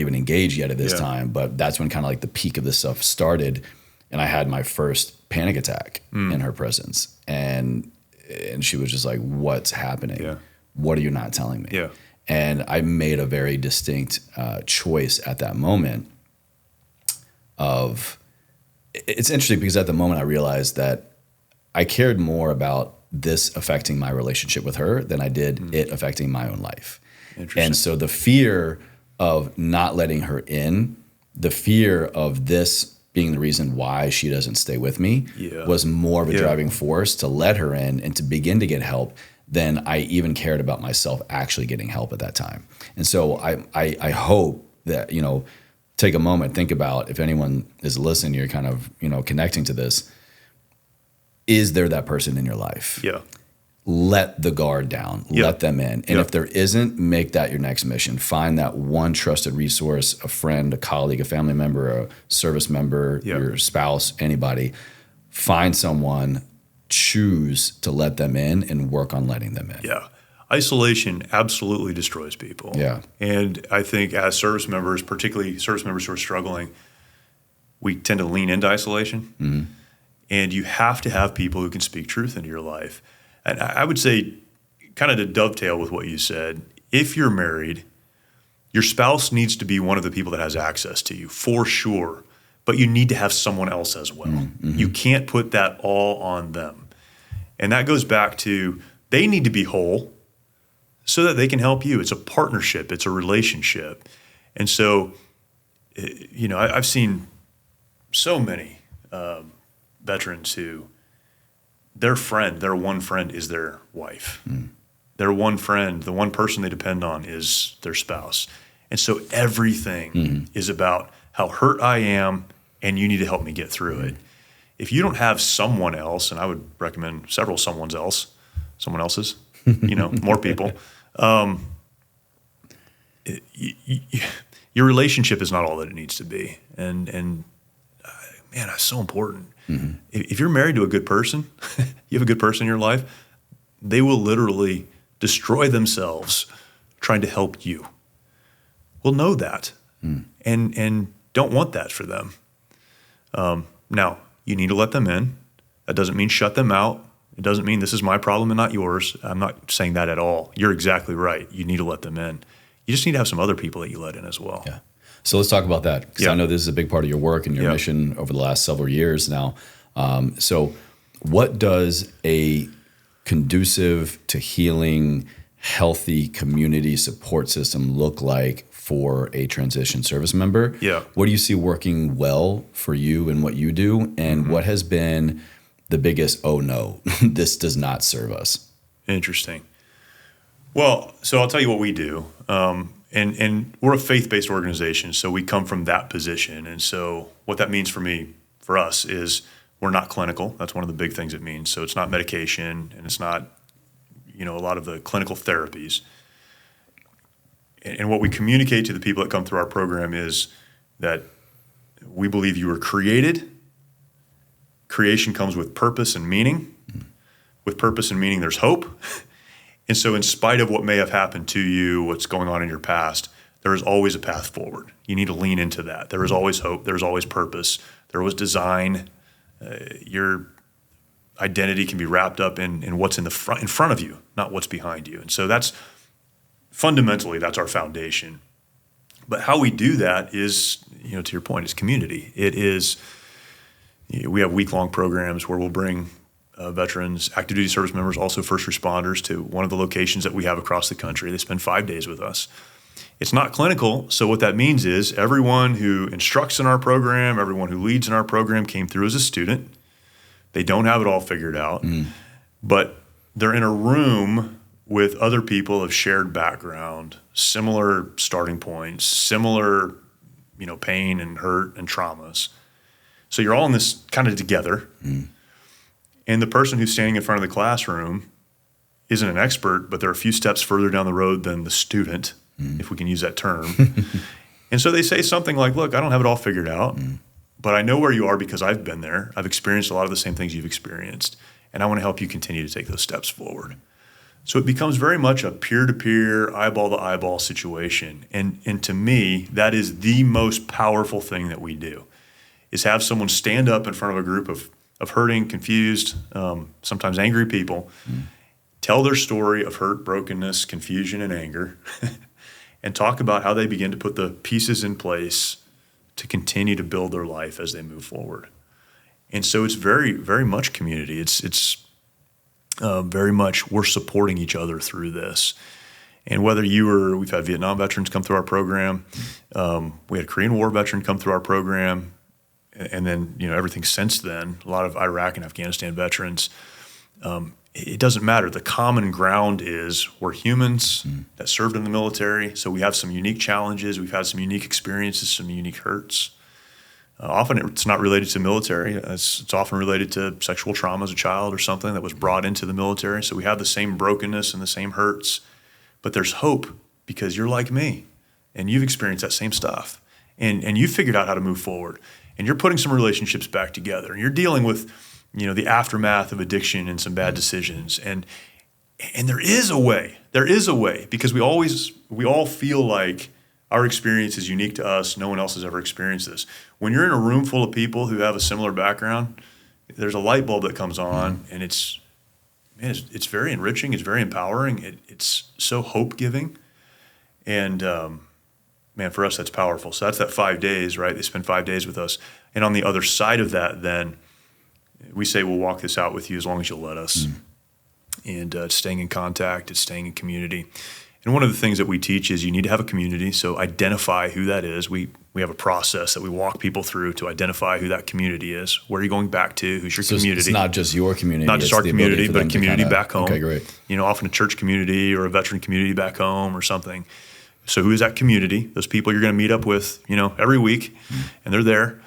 even engaged yet at this time, but that's when kind of like the peak of this stuff started. And I had my first panic attack in her presence. And she was just like, what's happening? Yeah. What are you not telling me? Yeah. And I made a very distinct choice at that moment of, it's interesting because at the moment I realized that I cared more about this affecting my relationship with her than I did it affecting my own life. And so the fear of not letting her in, the fear of this being the reason why she doesn't stay with me was more of a driving force to let her in and to begin to get help than I even cared about myself actually getting help at that time. And so I hope that, take a moment, think about, if anyone is listening, you're kind of, connecting to this, is there that person in your life? Yeah. Let the guard down, let them in. And if there isn't, make that your next mission. Find that one trusted resource, a friend, a colleague, a family member, a service member, your spouse, anybody. Find someone, choose to let them in and work on letting them in. Yeah.
Isolation absolutely destroys people. Yeah. And I think as service members, particularly service members who are struggling, we tend to lean into isolation. Mm-hmm. And you have to have people who can speak truth into your life. And I would say, kind of to dovetail with what you said, if you're married, your spouse needs to be one of the people that has access to you, for sure. But you need to have someone else as well. Mm-hmm. You can't put that all on them. And that goes back to, they need to be whole so that they can help you. It's a partnership. It's a relationship. And so, I've seen so many veterans who, their one friend is their wife. Mm. Their one friend, the one person they depend on is their spouse. And so everything is about how hurt I am and you need to help me get through it. If you don't have someone else, and I would recommend someone else's, more people, your relationship is not all that it needs to be. And man, that's so important. Mm-hmm. If you're married to a good person, you have a good person in your life, they will literally destroy themselves trying to help you. We'll know that and don't want that for them. Now, you need to let them in. That doesn't mean shut them out. It doesn't mean this is my problem and not yours. I'm not saying that at all. You're exactly right. You need to let them in. You just need to have some other people that you let in as well. Yeah. So let's talk about that, because I know this is a big part of your work and your mission over the last several years now. So what does a conducive to healing, healthy community support system look like for a transition service member? Yeah. What do you see working well for you and what you do? And what has been the biggest, oh no, this does not serve us? Interesting. Well, so I'll tell you what we do. And we're a faith-based organization, so we come from that position. And so what that means for us, is we're not clinical. That's one of the big things it means. So it's not medication, and it's not, a lot of the clinical therapies. And what we communicate to the people that come through our program is that we believe you were created. Creation comes with purpose and meaning. With purpose and meaning, there's hope. And so in spite of what may have happened to you, what's going on in your past, there is always a path forward. You need to lean into that. There is always hope. There is always purpose. There was design. Your identity can be wrapped up in what's in front of you, not what's behind you. And so that's our foundation. But how we do that is, to your point, is community. It is, we have week-long programs where we'll bring veterans, active duty service members, also first responders to one of the locations that we have across the country. They spend 5 days with us. It's not clinical, so what that means is everyone who instructs in our program, everyone who leads in our program came through as a student. They don't have it all figured out, but they're in a room with other people of shared background, similar starting points, similar, pain and hurt and traumas. So you're all in this kind of together. And the person who's standing in front of the classroom isn't an expert, but they're a few steps further down the road than the student, if we can use that term. And so they say something like, look, I don't have it all figured out, but I know where you are because I've been there. I've experienced a lot of the same things you've experienced, and I want to help you continue to take those steps forward. So it becomes very much a peer-to-peer, eyeball-to-eyeball situation. And to me, that is the most powerful thing that we do, is have someone stand up in front of a group of hurting, confused, sometimes angry people, tell their story of hurt, brokenness, confusion, and anger, and talk about how they begin to put the pieces in place to continue to build their life as they move forward. And so it's very, very much community. It's very much we're supporting each other through this. And whether we've had Vietnam veterans come through our program, we had a Korean War veteran come through our program, and then everything since then, a lot of Iraq and Afghanistan veterans. It doesn't matter. The common ground is we're humans that served in the military, so we have some unique challenges. We've had some unique experiences, some unique hurts. Often it's not related to military. It's often related to sexual trauma as a child or something that was brought into the military. So we have the same brokenness and the same hurts, but there's hope because you're like me and you've experienced that same stuff and you've figured out how to move forward and you're putting some relationships back together and you're dealing with the aftermath of addiction and some bad decisions. And there is a way. There is a way because we all feel like our experience is unique to us. No one else has ever experienced this. When you're in a room full of people who have a similar background, there's a light bulb that comes on, and it's very enriching. It's very empowering. It's so hope-giving. And, for us, that's powerful. So that's that 5 days, right? They spend 5 days with us. And on the other side of that, then, we say we'll walk this out with you as long as you'll let us. And it's staying in contact. It's staying in community. And one of the things that we teach is you need to have a community, so identify who that is. We have a process that we walk people through to identify who that community is. Where are you going back to? Who's your community?
It's not just your community.
Not just our community, but a community back home.
Okay, great.
Often a church community or a veteran community back home or something. So who is that community? Those people you're going to meet up with, every week, and they're there.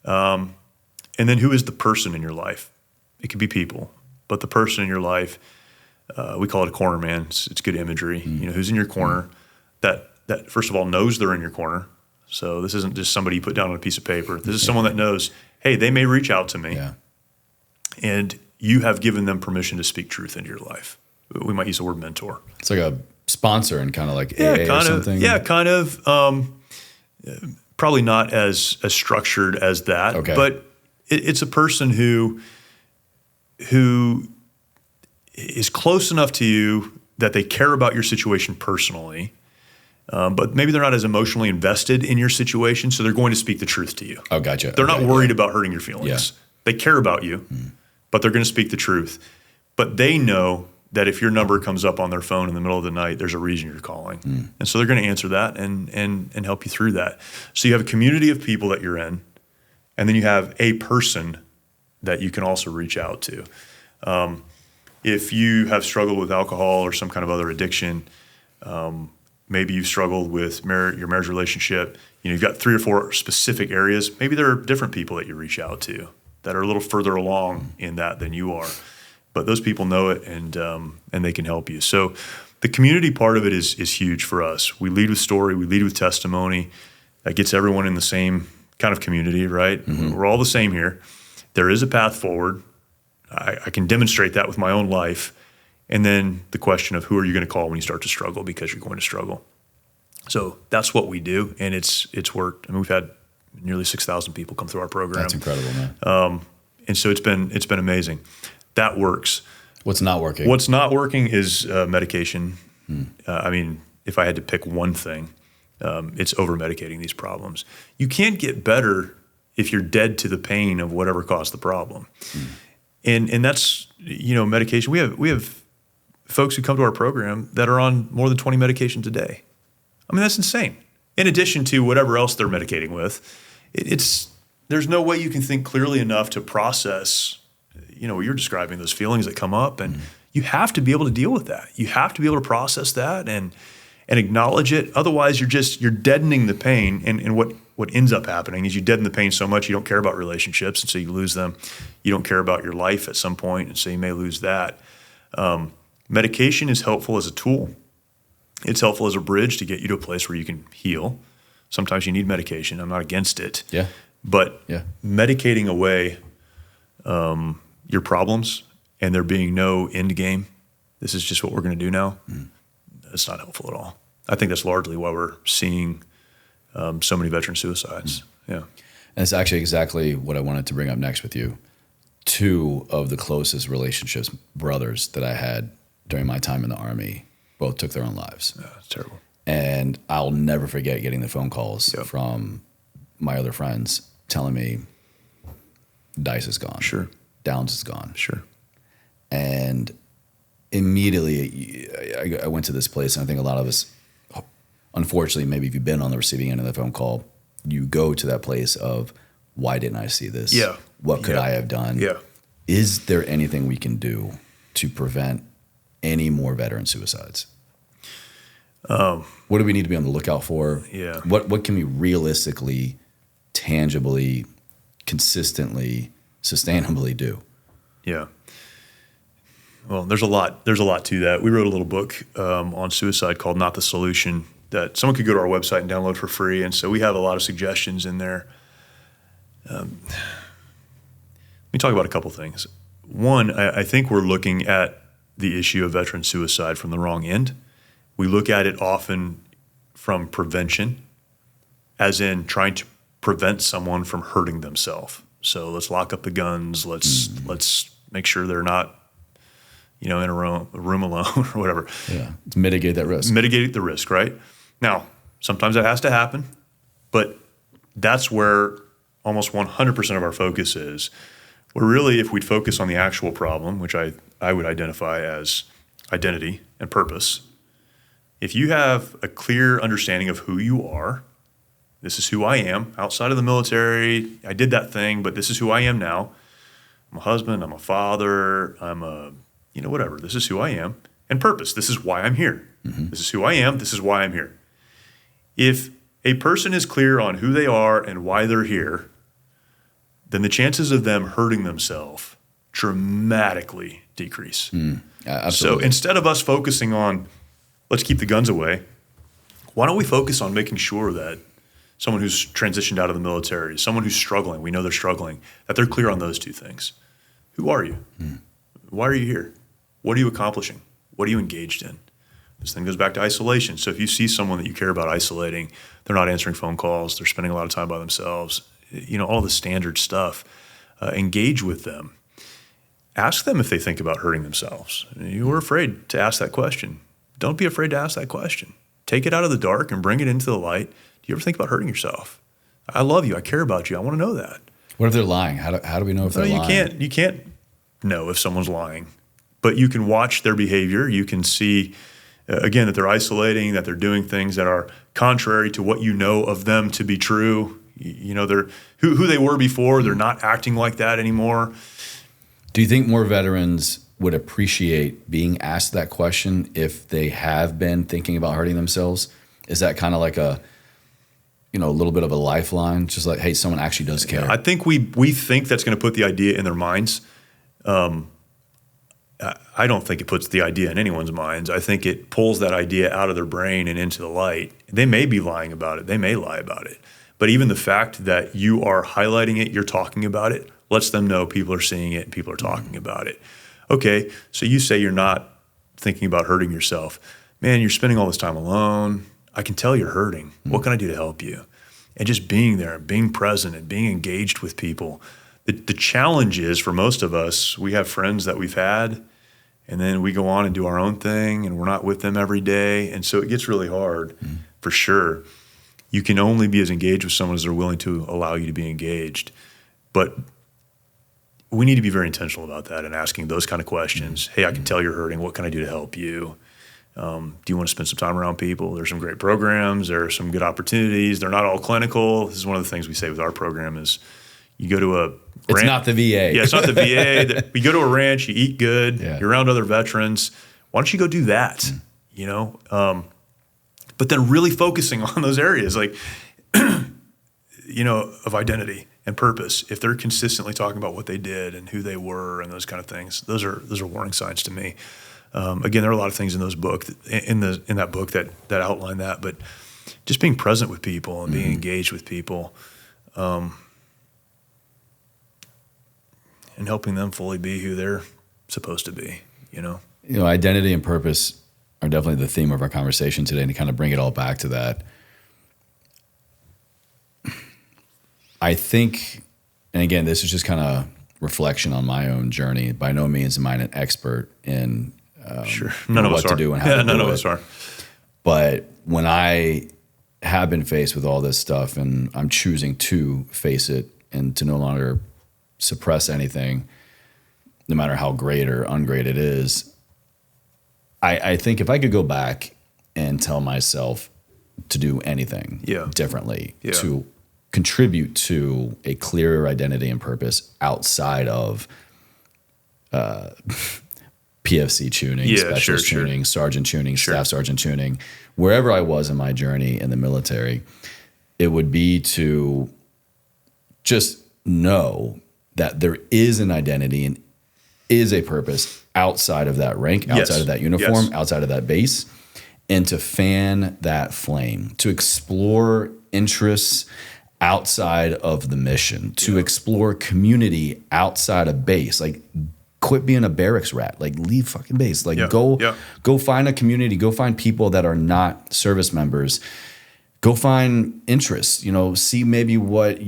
And then who is the person in your life? It could be people, but the person in your life, we call it a corner man. It's good imagery. Who's in your corner that first of all knows they're in your corner. So this isn't just somebody you put down on a piece of paper. This is someone that knows, hey, they may reach out to me, and you have given them permission to speak truth into your life. We might use the word mentor.
It's like a sponsor and kind of like AA or something.
Yeah, kind of. Probably not as structured as that, but it's a person who is close enough to you that they care about your situation personally, but maybe they're not as emotionally invested in your situation, so they're going to speak the truth to you.
Oh, gotcha.
They're not worried about hurting your feelings.
Yeah.
They care about you, but they're going to speak the truth. But they know that if your number comes up on their phone in the middle of the night, there's a reason you're calling. And so they're going to answer that and help you through that. So you have a community of people that you're in, and then you have a person that you can also reach out to. If you have struggled with alcohol or some kind of other addiction, maybe you've struggled with your marriage relationship, you've got 3 or 4 specific areas. Maybe there are different people that you reach out to that are a little further along in that than you are. But those people know it and they can help you. So the community part of it is huge for us. We lead with story. We lead with testimony. That gets everyone in the same kind of community, right? We're all the same here. There is a path forward. I can demonstrate that with my own life. And then the question of who are you going to call when you start to struggle because you're going to struggle. So that's what we do, and it's worked. I mean, we've had nearly 6,000 people come through our program.
That's incredible, man.
And so it's been amazing. That works.
What's not working?
What's not working is medication. If I had to pick one thing, it's over-medicating these problems. You can't get better if you're dead to the pain of whatever caused the problem. And that's, medication. We have folks who come to our program that are on more than 20 medications a day. I mean, that's insane. In addition to whatever else they're medicating with, there's no way you can think clearly enough to process, what you're describing, those feelings that come up, and you have to be able to deal with that. You have to be able to process that and acknowledge it. Otherwise, you're deadening the pain. And what ends up happening is you deaden the pain so much you don't care about relationships, and so you lose them. You don't care about your life at some point, and so you may lose that. Medication is helpful as a tool. It's helpful as a bridge to get you to a place where you can heal. Sometimes you need medication. I'm not against it.
Yeah.
But medicating away your problems and there being no end game, this is just what we're going to do now, it's not helpful at all. I think that's largely why we're seeing so many veteran suicides. Yeah.
And it's actually exactly what I wanted to bring up next with you. Two of the closest relationships, brothers that I had during my time in the Army, both took their own lives.
Yeah, it's terrible.
And I'll never forget getting the phone calls from my other friends telling me Dice is gone.
Sure.
Downs is gone.
Sure.
And immediately I went to this place, and I think a lot of us, unfortunately, maybe if you've been on the receiving end of the phone call, you go to that place of, why didn't I see this?
Yeah.
What could I have done?
Yeah.
Is there anything we can do to prevent any more veteran suicides? What do we need to be on the lookout for?
Yeah.
What can we realistically, tangibly, consistently, sustainably do?
Yeah. Well, there's a lot to that. We wrote a little book on suicide called Not the Solution that someone could go to our website and download for free. And so we have a lot of suggestions in there. Let me talk about a couple things. One, I think we're looking at the issue of veteran suicide from the wrong end. We look at it often from prevention, as in trying to prevent someone from hurting themselves. So let's lock up the guns. Let's make sure they're not, in a room alone or whatever.
Yeah, to mitigate that risk.
Mitigate the risk, right? Now, sometimes that has to happen, but that's where almost 100% of our focus is. Where really, if we'd focus on the actual problem, which I would identify as identity and purpose, if you have a clear understanding of who you are, this is who I am outside of the military, I did that thing, but this is who I am now. I'm a husband, I'm a father, I'm a, whatever. This is who I am. And purpose, this is why I'm here. Mm-hmm. This is who I am, this is why I'm here. If a person is clear on who they are and why they're here, then the chances of them hurting themselves dramatically decrease.
Absolutely.
So instead of us focusing on, let's keep the guns away, why don't we focus on making sure that someone who's transitioned out of the military, someone who's struggling, we know they're struggling, that they're clear on those two things. Who are you? Why are you here? What are you accomplishing? What are you engaged in? This thing goes back to isolation. So if you see someone that you care about isolating, they're not answering phone calls, they're spending a lot of time by themselves, all the standard stuff, engage with them. Ask them if they think about hurting themselves. You were afraid to ask that question. Don't be afraid to ask that question. Take it out of the dark and bring it into the light. Do you ever think about hurting yourself? I love you. I care about you. I want to know that.
What if they're lying? How do we know if they're lying?
You can't know if someone's lying, but you can watch their behavior. You can see, again, that they're isolating, that they're doing things that are contrary to what you know of them to be true. They're who they were before. They're not acting like that anymore.
Do you think more veterans would appreciate being asked that question if they have been thinking about hurting themselves? Is that kind of like a little bit of a lifeline? Just like, hey, someone actually does care.
Yeah, I think we think that's going to put the idea in their minds. I don't think it puts the idea in anyone's minds. I think it pulls that idea out of their brain and into the light. They may be lying about it. They may lie about it. But even the fact that you are highlighting it, you're talking about it, lets them know people are seeing it and people are talking about it. Okay, so you say you're not thinking about hurting yourself. Man, you're spending all this time alone. I can tell you're hurting. What can I do to help you? And just being there and being present and being engaged with people. The challenge is, for most of us, we have friends that we've had, and then we go on and do our own thing, and we're not with them every day. And so it gets really hard, for sure. You can only be as engaged with someone as they're willing to allow you to be engaged. But we need to be very intentional about that and asking those kind of questions. Hey, I can tell you're hurting. What can I do to help you? Do you want to spend some time around people? There's some great programs. There are some good opportunities. They're not all clinical. This is one of the things we say with our program is you go to a
It's not the VA.
Yeah, it's not the VA. You go to a ranch, you eat good, you're around other veterans. Why don't you go do that? You know? But then really focusing on those areas like, you know, of identity and purpose. If they're consistently talking about what they did and who they were and those kind of things, those are warning signs to me. Again, there are a lot of things in that book that outline that, but just being present with people and being engaged with people, and helping them fully be who they're supposed to be. You know,
identity and purpose are definitely the theme of our conversation today, and to kind of bring it all back to that. I think, and again, this is just kind of reflection on my own journey. By no means am I an expert in
none of
what
us
to
are.
do and how to do
none of
it.
us are.
But when I have been faced with all this stuff and I'm choosing to face it and to no longer suppress anything, no matter how great or ungreat it is, I think if I could go back and tell myself to do anything differently, to contribute to a clearer identity and purpose outside of PFC tuning, specialist tuning, sergeant tuning, staff sergeant tuning, wherever I was in my journey in the military, it would be to just know that there is an identity and is a purpose outside of that rank, outside of that uniform, outside of that base, and to fan that flame, to explore interests outside of the mission, to explore community outside of base. Like, quit being a barracks rat. Like, leave fucking base. Like, go find a community. Go find people that are not service members. Go find interests. See maybe what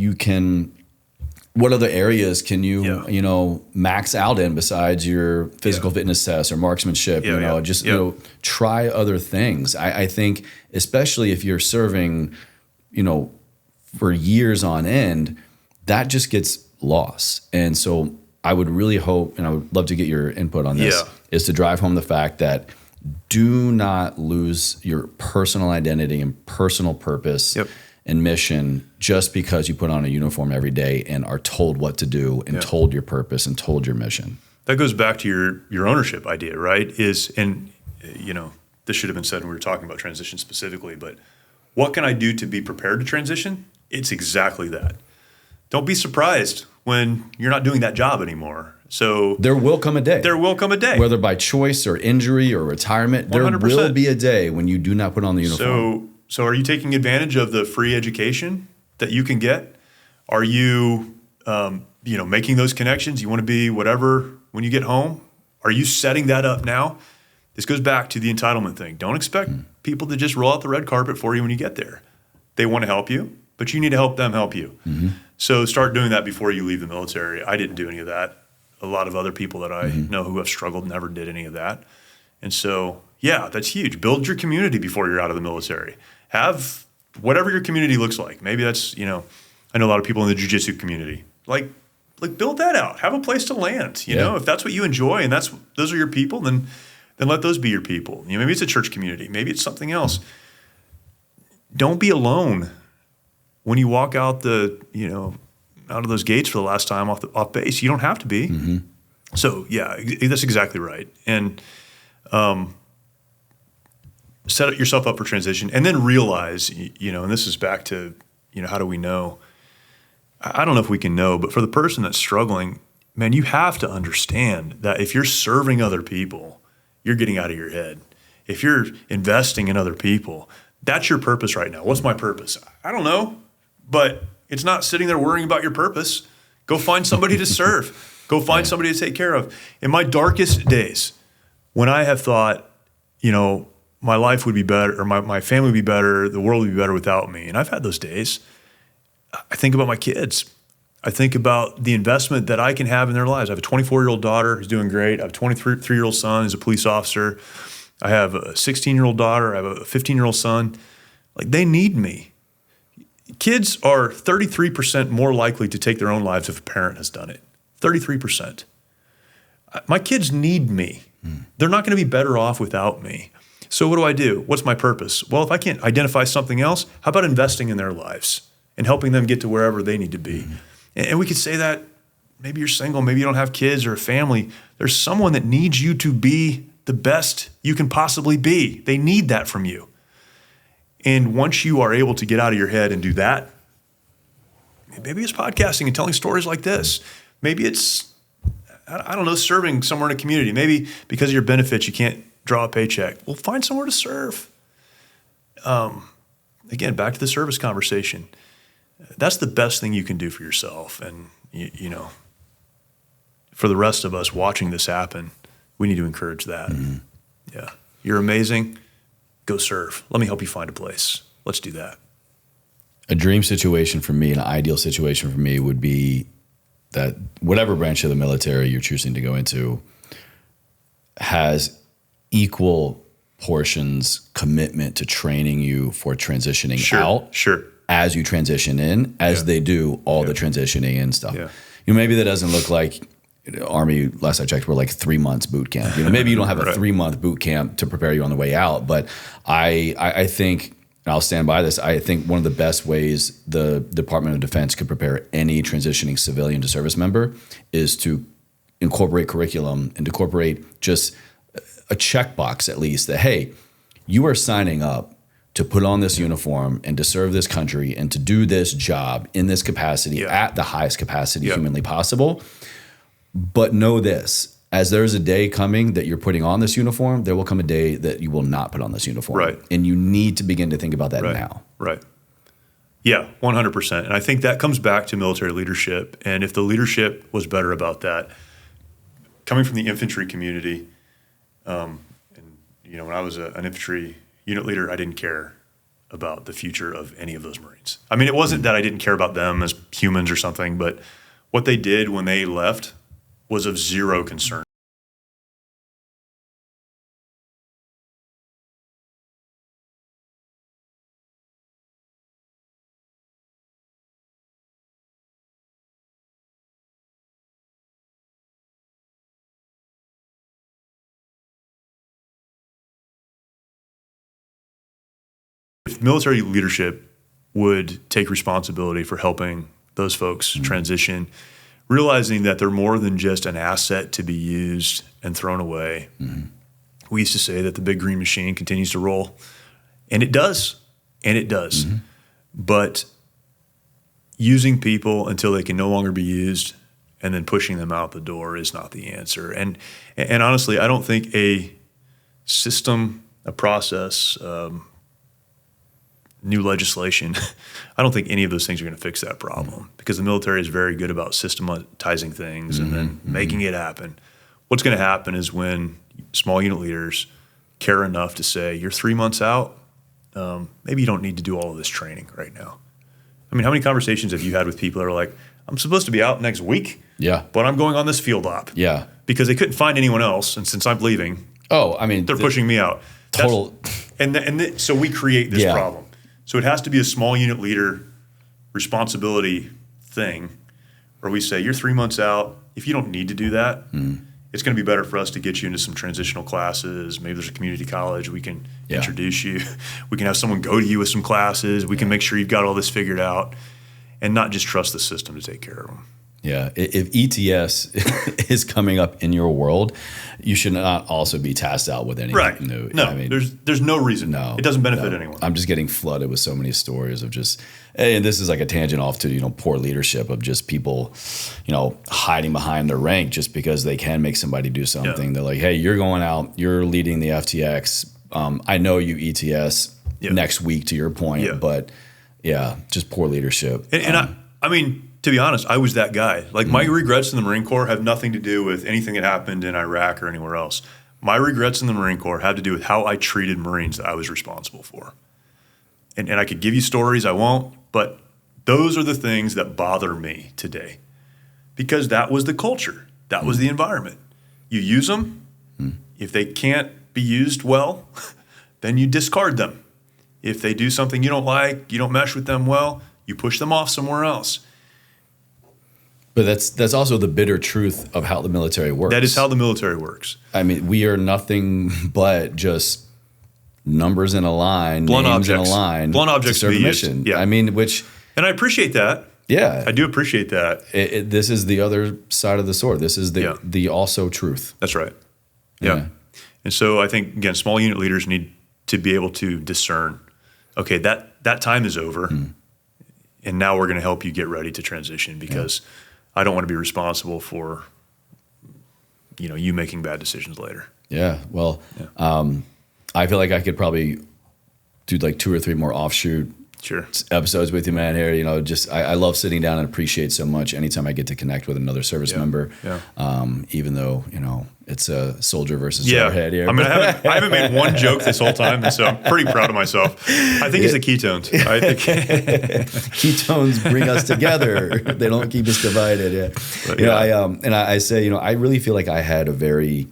other areas can you max out in besides your physical fitness test or marksmanship. Try other things. I think especially if you're serving, for years on end, that just gets lost. And so I would really hope, and I would love to get your input on this, is to drive home the fact that do not lose your personal identity and personal purpose and mission just because you put on a uniform every day and are told what to do and told your purpose and told your mission.
That goes back to your ownership idea, right? This should have been said when we were talking about transition specifically, but what can I do to be prepared to transition? It's exactly that. Don't be surprised when you're not doing that job anymore. So
there will come a day.
There will come a day.
Whether by choice or injury or retirement, 100%. There will be a day when you do not put on the uniform.
So are you taking advantage of the free education that you can get? Are you, making those connections? You want to be whatever when you get home? Are you setting that up now? This goes back to the entitlement thing. Don't expect people to just roll out the red carpet for you when you get there. They want to help you, but you need to help them help you. Mm-hmm. So start doing that before you leave the military. I didn't do any of that. A lot of other people that I know who have struggled never did any of that. And so, that's huge. Build your community before you're out of the military. Have whatever your community looks like. Maybe that's, I know a lot of people in the jiu-jitsu community. Like build that out. Have a place to land. You know, if that's what you enjoy and those are your people, then let those be your people. Maybe it's a church community. Maybe it's something else. Don't be alone when you walk out out of those gates for the last time off base. You don't have to be. Mm-hmm. So that's exactly right. And set yourself up for transition, and then realize, and this is back to, how do we know? I don't know if we can know, but for the person that's struggling, man, you have to understand that if you're serving other people, you're getting out of your head. If you're investing in other people, that's your purpose right now. What's my purpose? I don't know, but it's not sitting there worrying about your purpose. Go find somebody to serve. Go find somebody to take care of. In my darkest days, when I have thought, my life would be better, or my family would be better, the world would be better without me, and I've had those days, I think about my kids. I think about the investment that I can have in their lives. I have a 24-year-old daughter who's doing great. I have a 23-year-old son who's a police officer. I have a 16-year-old daughter. I have a 15-year-old son. Like, they need me. Kids are 33% more likely to take their own lives if a parent has done it. 33%. My kids need me. They're not going to be better off without me. So what do I do? What's my purpose? Well, if I can't identify something else, how about investing in their lives and helping them get to wherever they need to be? And we could say that maybe you're single, maybe you don't have kids or a family. There's someone that needs you to be the best you can possibly be. They need that from you. And once you are able to get out of your head and do that, maybe it's podcasting and telling stories like this. Maybe it's, I don't know, serving somewhere in a community. Maybe because of your benefits, you can't draw a paycheck. Well, find somewhere to serve. Again, back to the service conversation. That's the best thing you can do for yourself. And, you know, for the rest of us watching this happen, we need to encourage that. Yeah. You're amazing. Go serve. Let me help you find a place. Let's do that.
A dream situation for me, an ideal situation for me would be that whatever branch of the military you're choosing to go into has equal portions commitment to training you for transitioning out as you transition in, as they do all the transitioning and stuff. You know, maybe that doesn't look like Army, last I checked, were like 3 months boot camp. You know, maybe you don't have a 3-month boot camp to prepare you on the way out, but I think, and I'll stand by this, I think one of the best ways the Department of Defense could prepare any transitioning civilian to service member is to incorporate curriculum and incorporate just a checkbox at least that, hey, you are signing up to put on this uniform and to serve this country and to do this job in this capacity at the highest capacity humanly possible. But know this, as there's a day coming that you're putting on this uniform, there will come a day that you will not put on this uniform.
Right.
And you need to begin to think about that now.
Right. Yeah, 100%. And I think that comes back to military leadership. And if the leadership was better about that, coming from the infantry community, and you know, when I was an infantry unit leader, I didn't care about the future of any of those Marines. I mean, it wasn't that I didn't care about them as humans or something, but what they did when they left was of zero concern. If military leadership would take responsibility for helping those folks transition, realizing that they're more than just an asset to be used and thrown away. We used to say that the big green machine continues to roll, and it does, But using people until they can no longer be used and then pushing them out the door is not the answer. And honestly, I don't think a system, a process, new legislation, I don't think any of those things are going to fix that problem because the military is very good about systematizing things and then making it happen. What's going to happen is when small unit leaders care enough to say, you're 3 months out, maybe you don't need to do all of this training right now. I mean, how many conversations have you had with people that are like, I'm supposed to be out next week, but I'm going on this field op. Because they couldn't find anyone else, and since I'm leaving, they're pushing me out. So we create this problem. So it has to be a small unit leader responsibility thing where we say, you're 3 months out. If you don't need to do that, it's going to be better for us to get you into some transitional classes. Maybe there's a community college. We can introduce you. We can have someone go to you with some classes. We can make sure you've got all this figured out and not just trust the system to take care of them.
Yeah. If ETS is coming up in your world, you should not also be tasked out with anything new.
No, there's no reason.
No,
it doesn't benefit anyone.
I'm just getting flooded with so many stories of just, and this is like a tangent off to, poor leadership of just people, hiding behind their rank just because they can make somebody do something. They're like, hey, you're going out, you're leading the FTX. I know you ETS next week to your point, but just poor leadership.
And I mean, to be honest, I was that guy. Like my regrets in the Marine Corps have nothing to do with anything that happened in Iraq or anywhere else. My regrets in the Marine Corps had to do with how I treated Marines that I was responsible for. And I could give you stories, I won't, but those are the things that bother me today because that was the culture. That was the environment. You use them. If they can't be used well, then you discard them. If they do something you don't like, you don't mesh with them well, you push them off somewhere else.
But that's also the bitter truth of how the military works.
That is how the military works.
I mean, we are nothing but just numbers in a line,
Blunt
names
objects.
in a line
Blunt objects
to serve
to
a
be
mission.
used. Yeah.
I mean,
And I appreciate that.
yeah.
I do appreciate that.
This is the other side of the sword. This is the also truth.
That's right. Yeah. And so I think, again, small unit leaders need to be able to discern, okay, that time is over, and now we're going to help you get ready to transition because I don't want to be responsible for, you making bad decisions later.
Yeah. Well, I feel like I could probably do like 2 or 3 more offshoot episodes with you, man. Here, just I love sitting down and appreciate so much anytime I get to connect with another service member. Yeah. Even though it's a soldier versus jarhead here.
I mean, I haven't made one joke this whole time, and so I'm pretty proud of myself. I think it's the ketones. I think
ketones bring us together. They don't keep us divided. Yeah. But, I say, I really feel like I had a very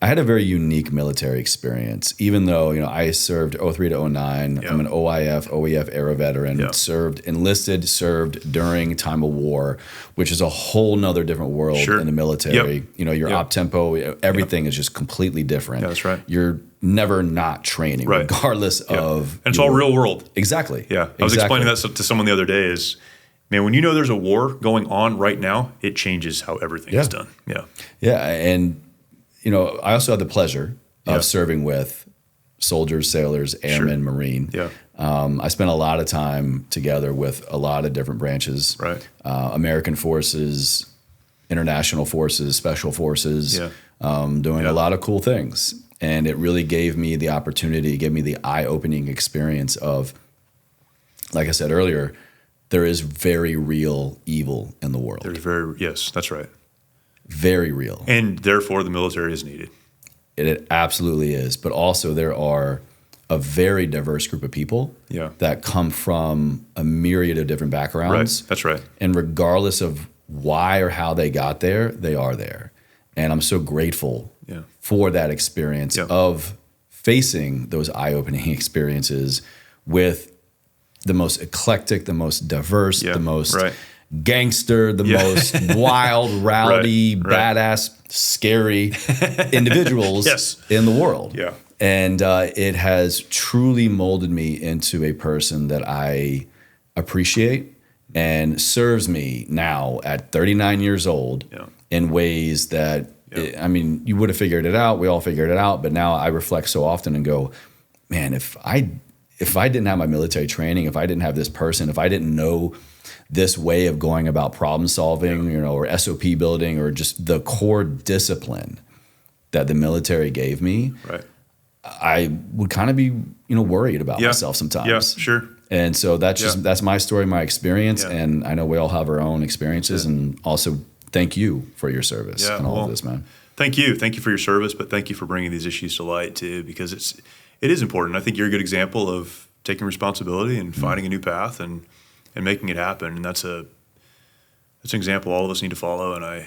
unique military experience, even though, I served 03 to 09. I'm an OEF era veteran, enlisted, served during time of war, which is a whole nother different world in the military. Your op tempo, everything is just completely different.
Yeah, that's right.
You're never not training, regardless of.
And it's all real world.
Exactly.
Yeah. I was explaining that to someone the other day is, man, when there's a war going on right now, it changes how everything is done. Yeah.
Yeah. And, I also had the pleasure of serving with soldiers, sailors, airmen, Marine.
Yeah.
I spent a lot of time together with a lot of different branches.
Right.
American forces, international forces, special forces, doing a lot of cool things. And it really gave me the opportunity, gave me the eye-opening experience of, like I said earlier, there is very real evil in the world.
Yes, that's right.
Very real.
And therefore the military is needed.
It absolutely is. But also there are a very diverse group of people that come from a myriad of different backgrounds.
Right. That's right.
And regardless of why or how they got there, they are there. And I'm so grateful for that experience of facing those eye-opening experiences with the most eclectic, the most diverse, the most gangster, the most wild, rowdy, badass, scary individuals in the world.
Yeah.
And it has truly molded me into a person that I appreciate and serves me now at 39 years old in ways that, you would have figured it out. We all figured it out. But now I reflect so often and go, man, if I didn't have my military training, if I didn't have this person, if I didn't know this way of going about problem solving, or SOP building, or just the core discipline that the military gave me, I would kind of be, worried about myself sometimes.
Yeah, sure.
And so that's my story, my experience. And I know we all have our own experiences, and also thank you for your service and all of this, man.
Thank you. Thank you for your service, but thank you for bringing these issues to light too, because it is important. I think you're a good example of taking responsibility and finding a new path and making it happen. And that's an example all of us need to follow. And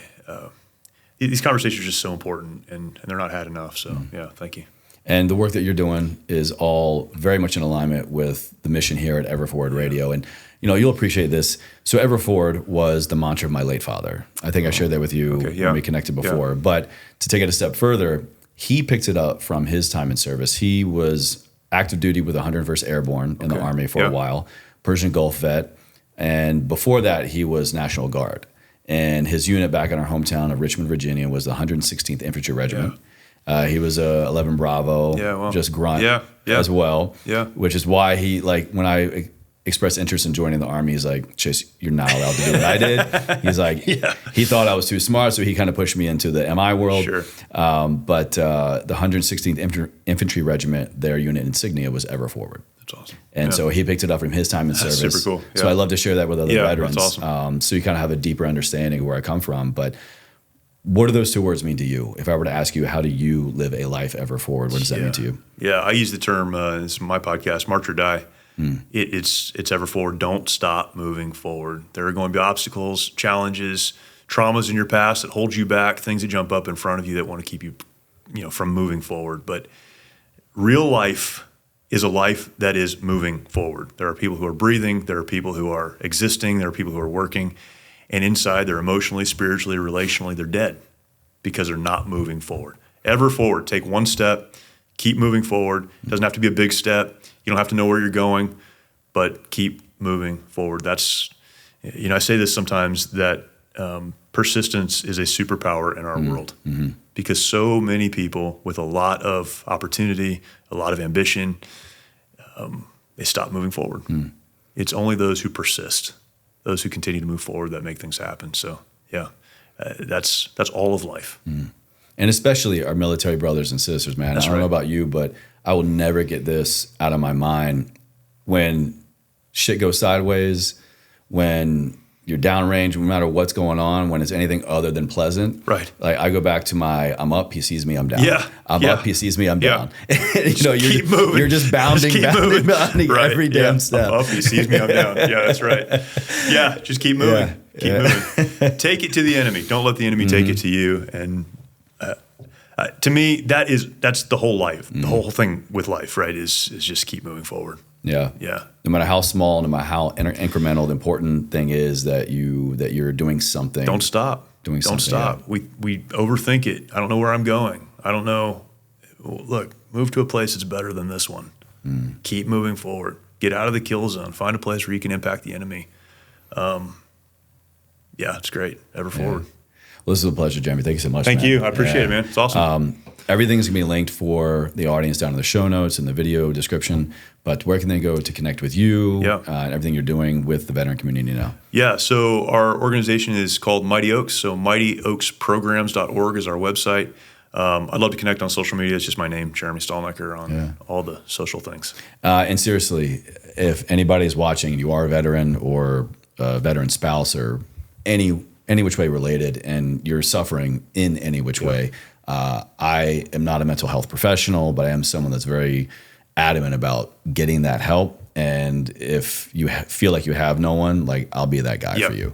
these conversations are just so important, and they're not had enough. So thank you.
And the work that you're doing is all very much in alignment with the mission here at Everforward Radio. And, you'll appreciate this. So Everforward was the mantra of my late father. I think I shared that with you when we connected before. But to take it a step further, he picked it up from his time in service. He was active duty with 101st Airborne in the Army for a while, Persian Gulf vet. And before that, he was National Guard. And his unit back in our hometown of Richmond, Virginia was the 116th Infantry Regiment. He was a 11 Bravo, just grunt as well, which is why he, when I expressed interest in joining the Army, he's like, Chase, you're not allowed to do what I did. He's like, he thought I was too smart, so he kind of pushed me into the MI world.
Sure.
But the 116th Infantry Regiment, their unit insignia was Everforward.
That's awesome.
And so he picked it up from his time in service.
Super cool. Yeah.
So I love to share that with other veterans.
That's awesome.
So you kind of have a deeper understanding of where I come from. But what do those 2 words mean to you? If I were to ask you, how do you live a life ever forward? What does that mean to you?
Yeah, I use the term, this is my podcast, march or die. It's ever forward. Don't stop moving forward. There are going to be obstacles, challenges, traumas in your past that hold you back, things that jump up in front of you that want to keep you, from moving forward. But real life is a life that is moving forward. There are people who are breathing. There are people who are existing. There are people who are working. And inside, they're emotionally, spiritually, relationally, they're dead because they're not moving forward. Ever forward. Take one step. Keep moving forward. It doesn't have to be a big step. You don't have to know where you're going, but keep moving forward. That's, I say this sometimes that persistence is a superpower in our world because so many people with a lot of opportunity, a lot of ambition, they stop moving forward. It's only those who persist, those who continue to move forward that make things happen. So, that's all of life.
And especially our military brothers and sisters, man. I don't know about you, but I will never get this out of my mind. When shit goes sideways, when you're downrange, no matter what's going on, when it's anything other than pleasant.
Right.
Like I go back to I'm up, he sees me, I'm down.
Yeah.
I'm up, he sees me, I'm down.
Keep moving.
You're just bounding right. Every damn step.
I'm up, he sees me, I'm down. Yeah, that's right. Yeah, just keep moving. Keep moving. Take it to the enemy. Don't let the enemy take it to you. And to me, that's the whole life. The whole thing with life, right, is just keep moving forward.
Yeah.
Yeah.
No matter how small, no matter how incremental, the important thing is that you're doing something.
Don't stop. Don't stop. Yeah. We overthink it. I don't know where I'm going. I don't know. Look, move to a place that's better than this one. Keep moving forward. Get out of the kill zone. Find a place where you can impact the enemy. It's great. Ever forward.
Well, this is a pleasure, Jeremy. Thank you so much.
Thank you. I appreciate it, man. It's awesome.
Everything's going to be linked for the audience down in the show notes and the video description. But where can they go to connect with you and everything you're doing with the veteran community now? Yeah,
so our organization is called Mighty Oaks. So mightyoaksprograms.org is our website. I'd love to connect on social media. It's just my name, Jeremy Stalnecker, on all the social things.
And seriously, if anybody's watching and you are a veteran or a veteran spouse or any which way related and you're suffering in any which way, I am not a mental health professional, but I am someone that's very adamant about getting that help. And if you feel like you have no one, like I'll be that guy for you.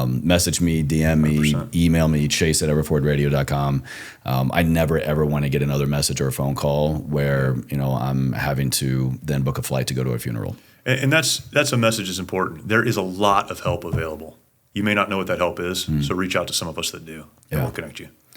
Message me, DM me, 100%. Email me, chase@everfordradio.com. I never, ever want to get another message or a phone call where, I'm having to then book a flight to go to a funeral.
And that's a message that's important. There is a lot of help available. You may not know what that help is, so reach out to some of us that do, and we'll connect you.